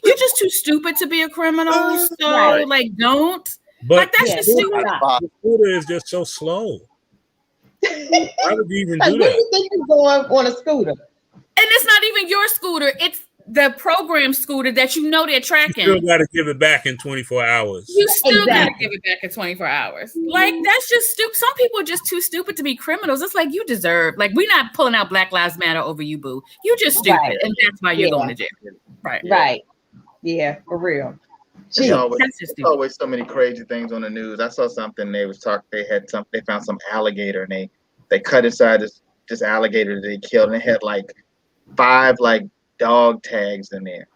you're just too stupid to be a criminal? So don't. But that's just stupid.
The scooter is just so slow. Why would you even do that?
Where do you think you're going on a scooter?
And it's not even your scooter. It's the program scooter that they're tracking.
You still got to give it back in 24 hours.
You still got to give it back in 24 hours. Like, that's just stupid. Some people are just too stupid to be criminals. It's like you deserve. Like, we're not pulling out Black Lives Matter over you, boo. You just stupid. And that's why you're going to jail. Right.
Right. Yeah, for real.
There's always,
That's just
there's always so many crazy things on the news. I saw something. They found some alligator, and they cut inside this alligator that they killed, and it had like 5 like dog tags in there.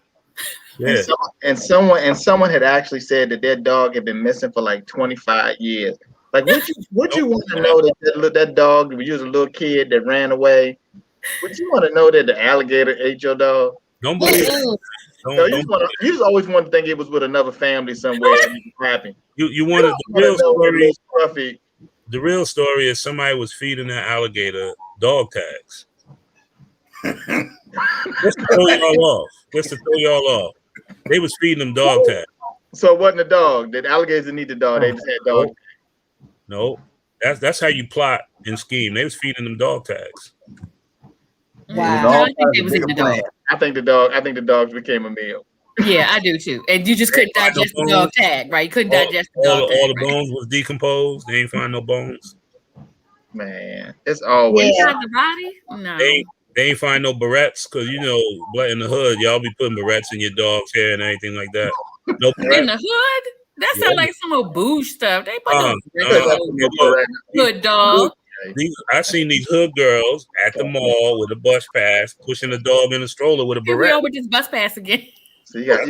Yeah.
And someone had actually said that their dog had been missing for like 25 years. Like, would you want to know that dog, when you was a little kid that ran away, would you want to know that the alligator ate your dog?
Don't believe it.
No, you just always want to think it was with another family somewhere and you was happy.
You wanted the real story.
Scruffy.
The real story is somebody was feeding that alligator dog tags. Just to throw y'all off. They was feeding them dog tags.
So it wasn't a dog. The alligators didn't need the dog. They just had dog.
No. That's how you plot and scheme. They was feeding them dog tags.
Wow.
No, I think they was in the dog.
I think the dogs became a meal.
Yeah, I do too. And you just couldn't digest the dog tag, right? You couldn't digest the dog tag.
All the bones was decomposed. They ain't find no bones.
Man, it's always
the body? No.
They ain't find no barrettes because in the hood, y'all be putting barrettes in your dog's hair and anything like that. No barrettes.
In the hood? That sounds like some old bouge stuff. They put no hood dog.
I seen these hood girls at the mall with a bus pass pushing a dog in a stroller with a
Here we
barrette.
are with this bus pass again.
So you gotta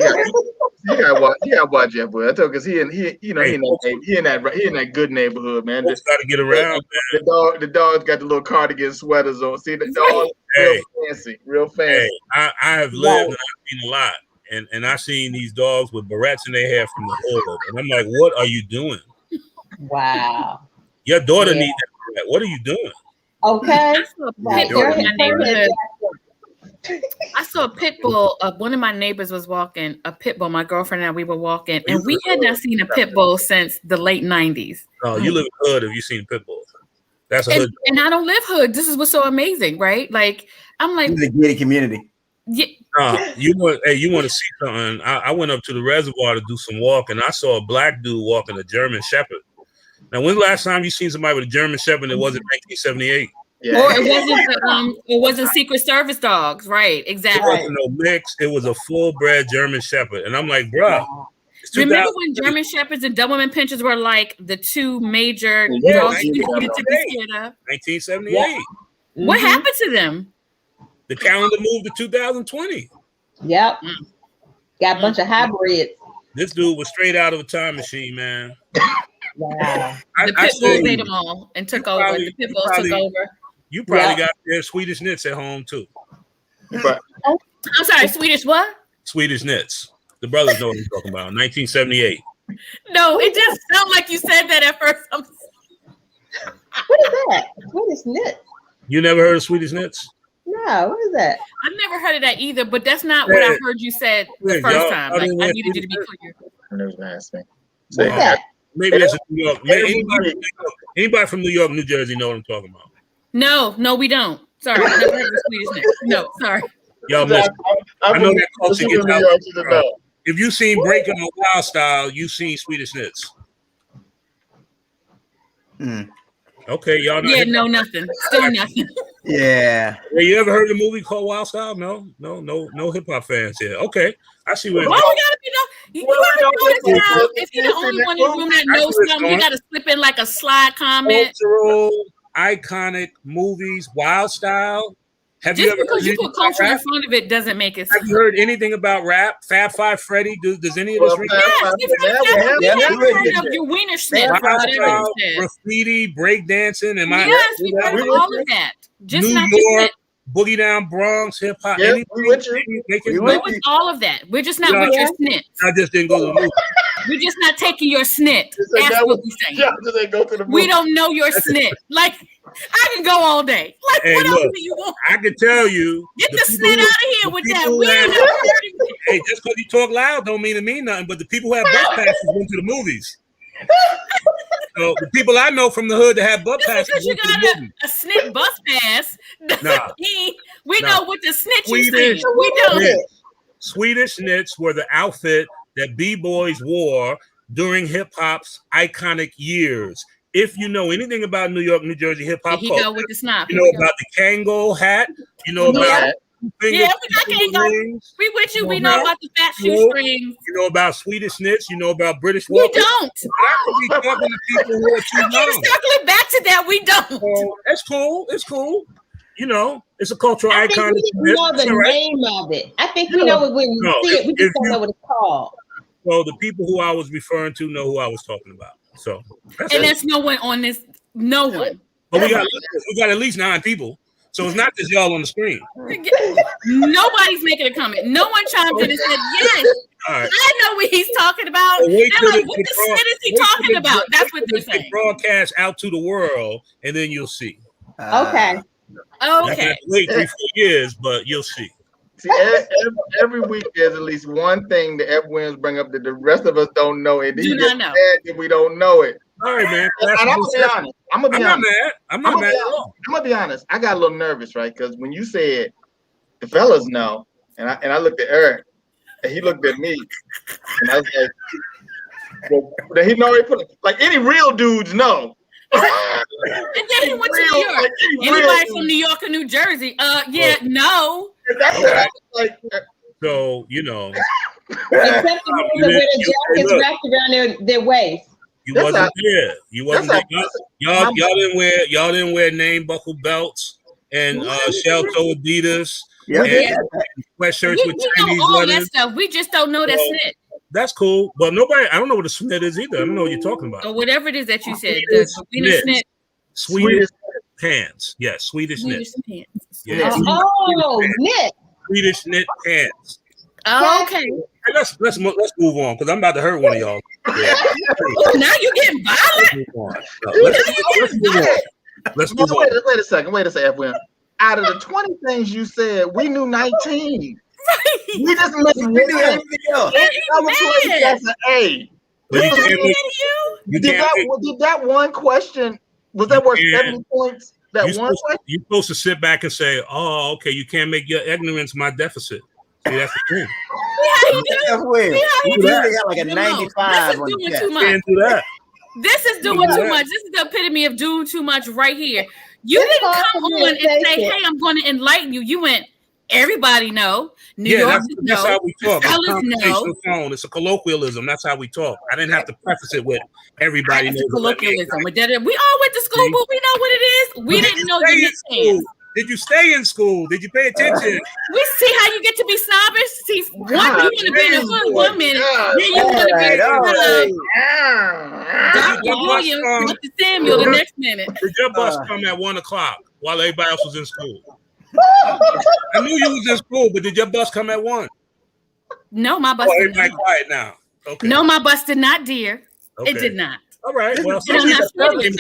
watch that boy. I told because he in that good neighborhood, man.
Just gotta get around, man.
The dog's got the little cardigan sweaters on. See the dog, real fancy.
Hey, I have lived and I've seen a lot, and I've seen these dogs with barrettes in their hair from the hood, and I'm like, what are you doing?
Wow.
Your daughter needs that barrette. What are you doing?
Okay.
I saw a pit bull. One of my neighbors was walking a pit bull. My girlfriend and I, we were walking, and we had not seen a pit bull since the late 90s.
Oh, you live in the hood if you seen pit bulls. That's a hood.
And I don't live hood. This is what's so amazing, right? Like, I'm like,
the gated community.
Yeah.
You want to see something? I went up to the reservoir to do some walking. I saw a black dude walking a German Shepherd. Now, when's the last time you seen somebody with a German Shepherd that wasn't 1978?
Yeah. Or it wasn't Secret Service dogs, right? Exactly.
It wasn't no mix. It was a full-bred German Shepherd, and I'm like, bro.
Remember when German Shepherds and Doberman Pinschers were like the two major dogs you needed to be scared of?
1978.
Yeah. What happened to them?
The calendar moved to 2020.
Yep. Got a bunch of hybrids.
This dude was straight out of a time machine, man.
Wow.
The pit bulls ate them all and took over. The pit bulls took over.
You probably got their Swedish knits at home too.
I'm sorry, Swedish what?
Swedish knits. The brothers know what I'm talking about. 1978.
No, it just sounded like you said that at first.
What is that? Swedish knits?
You never heard of Swedish knits?
No, what is that?
I've never heard of that either, but that's not what I heard you said the first time. Like, I needed you to be clear.
What's that?
Maybe that's New York. Anybody from New York, New Jersey know what I'm talking about?
No, we don't. Sorry, I never heard of Swedish knits. No, sorry.
Y'all miss. I know that culture gets out. If you seen Breaking on Wild Style, you seen Swedish knits. Okay, y'all.
Yeah, no, nothing. Still nothing.
Yeah.
You ever heard of the movie called Wild Style? No hip hop fans here. Okay, I see where.
Why we gotta be no? You ever notice how if you're the only one in the room that knows something, you gotta slip in like a slide comment.
Cultural, iconic movies, Wild Style. Have
Just
you ever
because you put culture in front of it doesn't make it.
Have you heard anything about rap? Fab Five Freddy? Does any of this ring?
Yes, heard of your wiener sniff.
Graffiti, breakdancing.
Yes, we heard of all of that. Just
New
not
York,
just
Boogie Down Bronx, hip hop.
Yeah,
we're with all of that. We're just not with your snit.
I just didn't go to the movie.
We're just not taking your snit. That's what we're saying. We don't know your snit. Like, I can go all day. Like,
hey,
what
look,
else do you want?
I can tell you.
Get the snit out of here with that. We ain't never heard of it.
Hey, just because you talk loud don't mean it mean nothing. But the people who have bus passes went to the movies. So the people I know from the hood that have bus passes.
Because you got a snit bus pass doesn't mean we know what the snitch is. We don't.
Swedish knits were the outfit that b-boys wore during hip hop's iconic years. If you know anything about New York, New Jersey hip hop culture,
go with the snap.
You know about the Kangol hat. You know about
Yeah, I can't go. We with you. We know about the fat shoestrings.
You know about Swedish knits. You know about British
We
walkers.
don't.
We talking to people who are too
I keep
young.
circling back to that. We don't.
So it's cool. It's cool. You know, it's a cultural
I
icon.
think we know the name of it. I think we know it when we see it. We just don't know what it's called.
Well, the people who I was referring to know who I was talking about. So
that's no one on this. No one.
But we got at least 9 people. So it's not just y'all on the screen.
Nobody's making a comment. No one chimed in and said, yes,
right.
I know what he's talking about. They're like, what the shit is he talking about? That's what they're saying.
Broadcast out to the world, and then you'll see.
Okay.
Wait 3-4 years, but you'll see.
See, every week there's at least one thing that F. Williams bring up that the rest of us don't know. And
do not know.
That we don't know it.
All right, man.
And I'm gonna be honest. I'm not mad.
I'm not mad at all.
I'm gonna be honest. I got a little nervous, right? Because when you said the fellas know, and I looked at Eric, and he looked at me, and I was like, well, he already put it, like any real dudes know.
And then he went to New York. Anybody from New York or New Jersey? No.
So you know.
Except the ones that wear the jackets wrapped around their waist.
You wasn't there. You wasn't there. Y'all didn't wear name buckle belts and shell toe Adidas. Sweatshirts with Chinese
know all
letters.
that stuff. We just don't know that snit.
That's cool. But nobody, I don't know what a snit is either. I don't know what you're talking about.
Or whatever it is that you said. The Swedish knit.
Swedish pants. Yes, Swedish knit.
Pants.
Yes.
Oh, knit.
Swedish knit pants.
Oh, okay.
Hey, let's move on because I'm about to hurt one of y'all. Yeah.
Ooh, now you getting violent.
Let's move on.
Wait a second, F. Out of the 20 things you said, we knew 19.
Right.
We just missed one. That's an A.
Did
that one question, was that worth 70 points? That one question?
You're supposed to sit back and say, oh, okay, you can't make your ignorance my deficit. See, that's the thing.
You got like a 95 on the
too much.
Can't do that.
This is doing too much. This is the epitome of doing too much right here. You didn't come on and say, hey, I'm going to enlighten you. You went, everybody know. New York
that's how we talk.
It's conversational
tone. It's a colloquialism. That's how we talk. I didn't have to preface it with everybody knows.
Colloquialism. We all went to school, but we know what it is. We didn't know the nicknames.
Did you stay in school? Did you pay attention?
We see how you get to be snobbish. See, you want to be in the hood 1 minute, then you want to be in the Dr. Williams with the Samuel the next minute.
Did your bus come at 1 o'clock while everybody else was in school? I knew you was in school, but did your bus come at 1?
No, my bus did not.
Quiet now. Okay.
No, my bus did not, dear.
Okay.
It did not.
All right. Well,
I'm not sure you, William.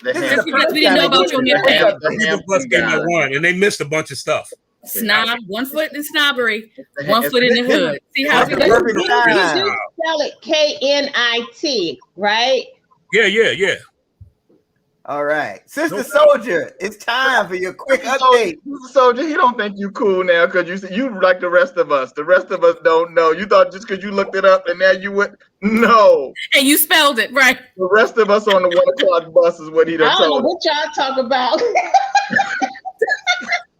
Just because we didn't know about your nickname.
The bus came at 1, and they missed a bunch of stuff.
Snob, 1 foot in snobbery, 1 foot in the hood. See how we
do? You do spell it K-N-I-T, right?
Yeah.
All right, Sister Soldier, it's time for your quick update.
Sister Soldier, he don't think you cool now because you like the rest of us. The rest of us don't know. You thought just because you looked it up and now you went no.
And you spelled it right.
The rest of us on the 1 o'clock bus is what he done told.
I don't know what y'all talk about.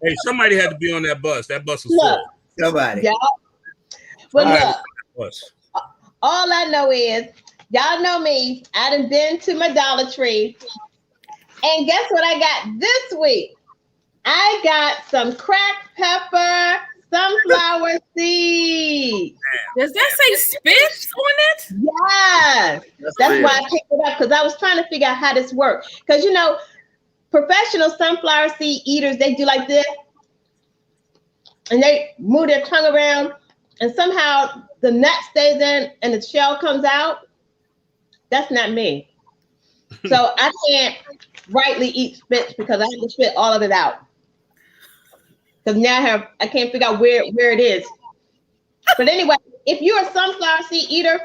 Hey, somebody had to be on that bus. That bus was full.
Somebody.
Yeah. Well, look, all I know is y'all know me. I done been to my Dollar Tree. And guess what I got this week? I got some cracked pepper, sunflower seeds.
Does that say spits on it?
Yes. That's why I picked it up, because I was trying to figure out how this works. Because, you know, professional sunflower seed eaters, they do like this. And they move their tongue around. And somehow the nut stays in and the shell comes out. That's not me. So I can't rightly eat spits because I have to spit all of it out. Because now I can't figure out where it is. But anyway, if you're a sunflower seed eater,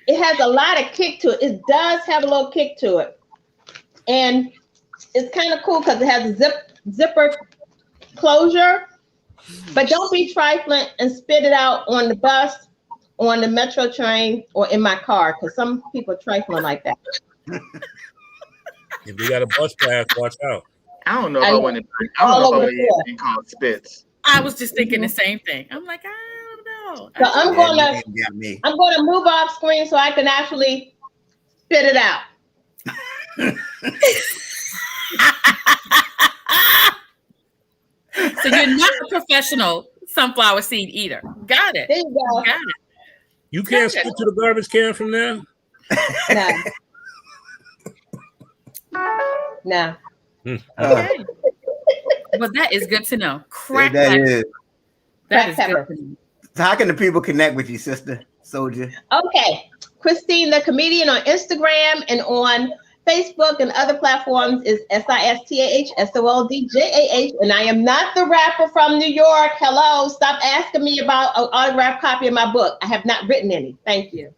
it has a lot of kick to it. It does have a little kick to it. And it's kind of cool because it has a zipper closure. But don't be trifling and spit it out on the bus, on the metro train, or in my car, because some people are trifling like that.
If you got a bus pass, watch out.
I don't know if I want to be called spits.
I was just thinking the same thing. I'm like, I don't know.
So I'm
Yeah, you got me.
gonna move off screen so I can actually spit it out.
So you're not a professional sunflower seed eater. Got it.
There you go.
Got it.
You can't
Got
spit
it.
to the garbage can from there.
No.
Okay. Well, that is good to know. Crack
that
pepper.
is.
That is
Crack
good
pepper.
to know.
So how can the people connect with you, sister soldier?
Okay. Christine the Comedian on Instagram and on Facebook and other platforms is SISTAHSOLDJAH. And I am not the rapper from New York. Hello. Stop asking me about an autographed copy of my book. I have not written any. Thank you.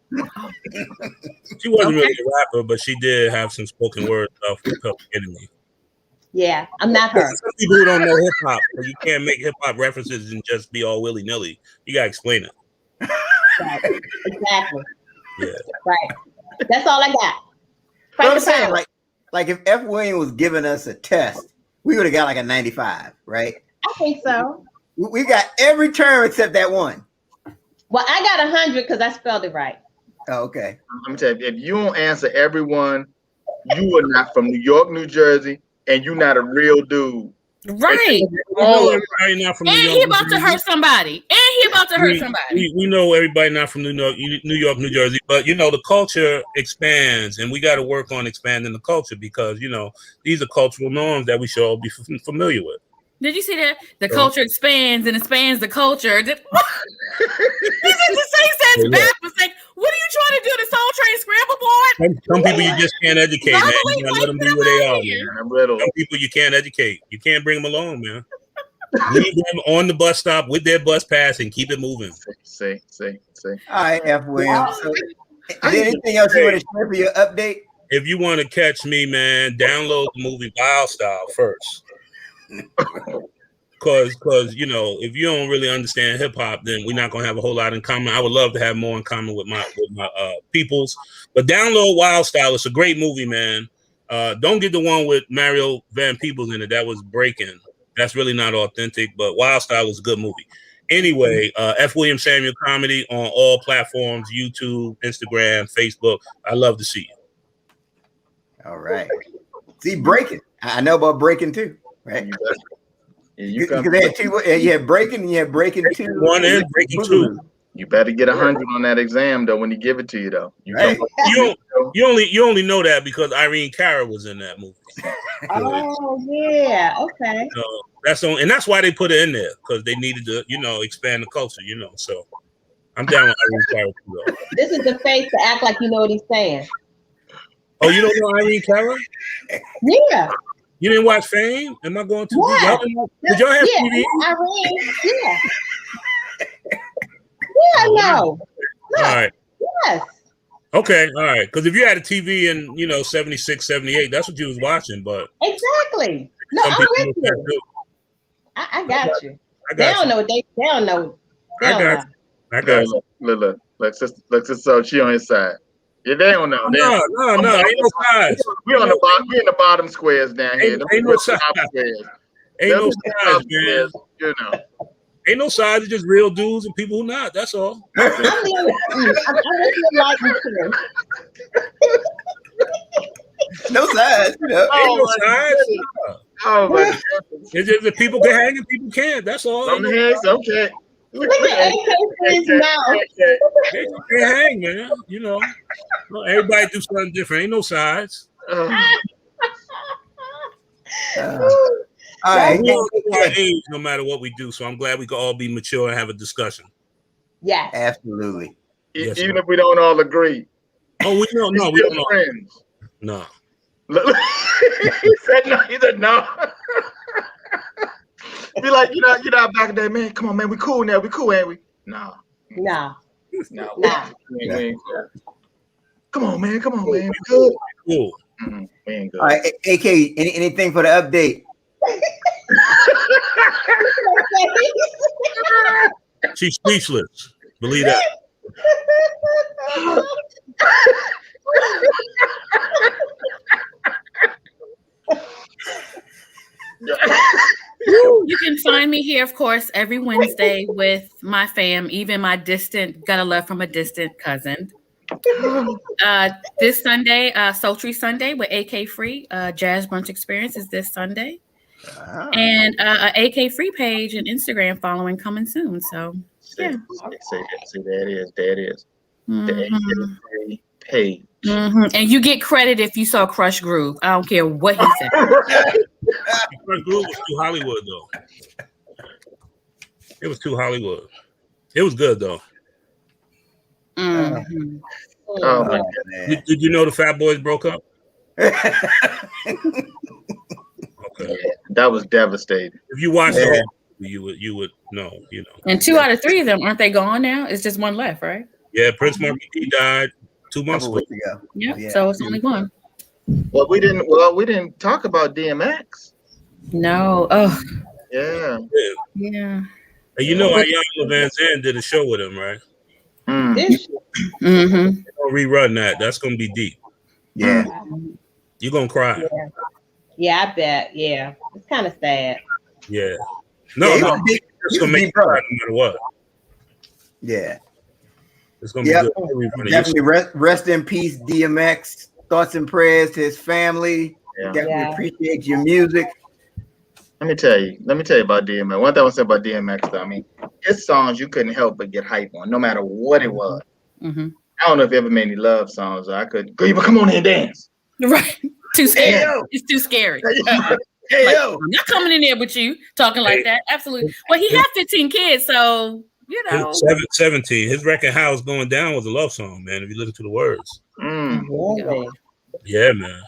She wasn't really a rapper, but she did have some spoken word stuff with Public Enemy.
Yeah, I'm not her.
Some people who don't know hip hop, so you can't make hip hop references and just be all willy nilly. You gotta explain it.
Right. Exactly.
Yeah.
Right. That's all I got.
But I'm saying, like if F. William was giving us a test, we would have got like a 95, right?
I think so.
We got every term except that one.
Well, I got 100 because I spelled it right.
Oh, okay.
I'm gonna tell you, if you don't answer everyone, you are not from New York, New Jersey, and you're not a real dude.
Right.
Everybody not from
And
New York,
he about to hurt somebody.
We know everybody not from New York, New Jersey, but you know the culture expands, and we got to work on expanding the culture because you know these are cultural norms that we should all be familiar with.
Did you see that? The culture expands and expands the culture. He said the same sense backwards. Like, what are you trying to do? The Soul Train scramble board?
Some people you just can't educate, man. You gotta let them be where they are, man. Some people you can't educate. You can't bring them along, man. Leave them on the bus stop with their bus pass and keep it moving.
See.
All right, F. William. So, is there anything else you want to share for your update?
If you want to catch me, man, download the movie Wild Style first. Cause you know, if you don't really understand hip hop, then we're not gonna have a whole lot in common. I would love to have more in common with my peoples. But download Wild Style. It's a great movie, man. Don't get the one with Mario Van Peebles in it. That was breaking. That's really not authentic. But Wild Style is a good movie. Anyway, F. William Samuel Comedy on all platforms: YouTube, Instagram, Facebook. I love to see you.
All right. See, breaking. I know about breaking too, right?
You
had two. You had breaking. You had breaking two.
One and breaking two.
You better get 100 on that exam though when he give it to you though. You
only know that because Irene Cara was in that movie.
Oh yeah, okay.
That's why they put it in there because they needed to, expand the culture, So I'm down with Irene Cara too, though.
This is the face to act like you know what he's saying.
Oh, you don't know Irene Cara?
Yeah.
You didn't watch Fame? Am I going to?
Yeah.
Did y'all have TV?
Irene. Yeah. Yeah, no.
All right.
Yes.
Okay, all right. Because if you had a TV in, 76, 78, that's what you was watching. But
exactly. No, I'm with you. I got you. They don't know. They don't know.
I got you.
Look, so she on his side. Yeah, they don't know.
No, ain't no sides.
We on the bottom. We in the bottom squares down here.
Ain't no sides. Ain't no sides, man. Ain't no sides. It's just real dudes and people who not. That's all.
I'm
no sides.
Ain't no sides.
Oh my goodness.
It's just that people can hang and people can't. That's all.
Some hands, okay.
Look at AK's mouth.
They can hang, man. Everybody do something different. Ain't no sides.
All right.
We all our age, no matter what we do. So I'm glad we can all be mature and have a discussion.
Yeah,
absolutely.
Yes,
even if we don't all agree.
Oh, we don't know. We don't know.
Friends.
No.
He said no. He said no. Be like, back in the day, man. Come on, man. We cool now. We cool, ain't we? No. We ain't cool. Come on, man. We good.
Cool.
We ain't good.
All right, AK. Anything for the update?
She's speechless. Believe that.
You can find me here, of course, every Wednesday with my fam, even my distant, got a love from a distant cousin. This Sunday, Sultry Sunday with AK Free, Jazz Brunch Experience is this Sunday. And a AK Free page and Instagram following coming soon. So, yeah.
See, there it is. The AK Free page.
And you get credit if you saw Crush Groove. I don't care what he said.
Crush Groove was too Hollywood, though. It was too Hollywood. It was good, though.
Oh my God.
Did you know the Fat Boys broke up? Okay.
Yeah, that was devastating.
If you watched it, you would know, you know.
And 2 out of 3 of them, aren't they gone now? It's just one left, right?
Yeah, Prince Markie died 2 months ago.
Yeah, so it's only one.
Well, we didn't talk about DMX.
No. Oh.
Yeah.
Yeah.
And you know, Ayala Van Zandt did a show with him, right?
Mm-hmm.
Don't rerun that. That's gonna be deep.
Yeah.
You're gonna cry.
Yeah, I bet. Yeah. It's kind of sad.
Yeah. No, it's gonna make you cry no matter what.
Yeah.
It's gonna be good.
Definitely rest in peace, DMX. Thoughts and prayers to his family.
Yeah.
Definitely appreciate your music.
Let me tell you about DMX. One thing I want to say about DMX, though, I mean, his songs you couldn't help but get hype on, no matter what it was.
Mm-hmm.
I don't know if he ever made any love songs. I could go, but come on here and dance.
Right. Too scary.
Hey, yo.
It's too scary.
Hey,
like,
yo.
I'm not coming in there with you talking like that. Absolutely. Well, he had 15 kids, so you know.
17. His record "How's Going Down" was a love song, man. If you listen to the words.
Really?
Yeah, man.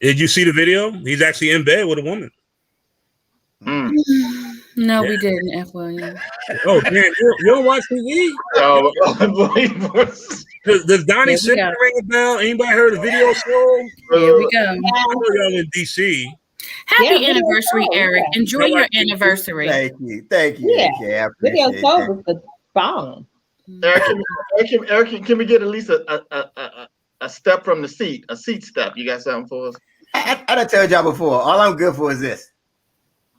Did you see the video? He's actually in bed with a woman.
No, we didn't. F. William.
Oh, man, you don't watch TV? Does Donnie Simpson ring a bell? Anybody heard of Video Soul?
Here we go.
I know y'all in DC.
Happy anniversary, Eric. Enjoy your anniversary.
Thank you.
Yeah.
I
Video
appreciate
Soul
that.
was the bomb.
Eric, can we get at least a step from the seat? A seat step. You got something for us?
I done told y'all before. All I'm good for is this.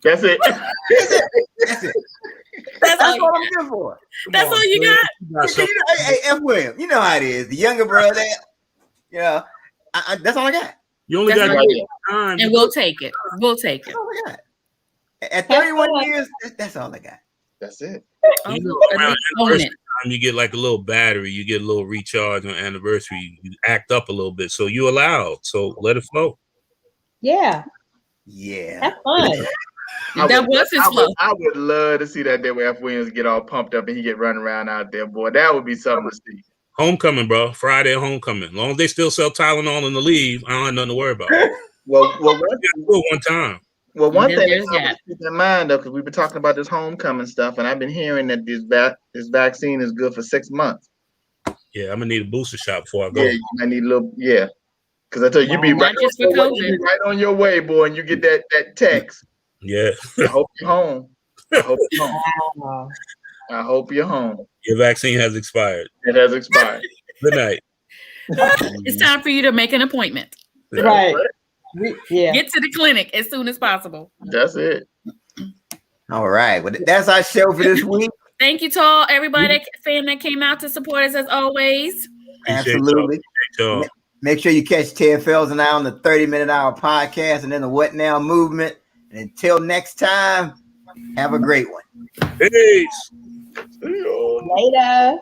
That's it.
That's it. That's all I'm good for.
That's all you got?
Hey, F. William, you know how it is. The younger brother, you know, that's all I got.
You only got time.
And we'll take it. We'll take it.
That's all I got. At 31 years, that's all I got.
That's it.
You know, around anniversary time, you get like a little battery. You get a little recharge on anniversary. You act up a little bit. So you allowed. So let it flow.
Yeah.
Yeah.
That's fun.
That was his flow.
I would love to see that day where F. Williams get all pumped up and he get running around out there, boy. That would be something to see.
Homecoming, bro. Friday homecoming. As long as they still sell Tylenol in the leave, I don't have nothing to worry about.
Well,
one time.
Well, one thing
there's
I
that.
keep in mind though, because we've been talking about this homecoming stuff, and I've been hearing that this vaccine is good for 6 months.
Yeah, I'm gonna need a booster shot before I go.
Yeah, you might need a little. Yeah, because I tell you, you be right on your way, boy, and you get that text.
Yeah.
I hope you're home. I hope you're home. I hope you're home.
Your vaccine has expired.
It has expired.
Good night.
It's time for you to make an appointment.
Right. Yeah.
Get to the clinic as soon as possible.
That's it.
All right. Well, that's our show for this week.
Thank you to all everybody that came out to support us as always.
Absolutely.
Y'all.
Make sure you catch TFLs and I on the 30-minute hour podcast and then the What Now movement. And until next time, have a great one.
Peace.
See you.
Later.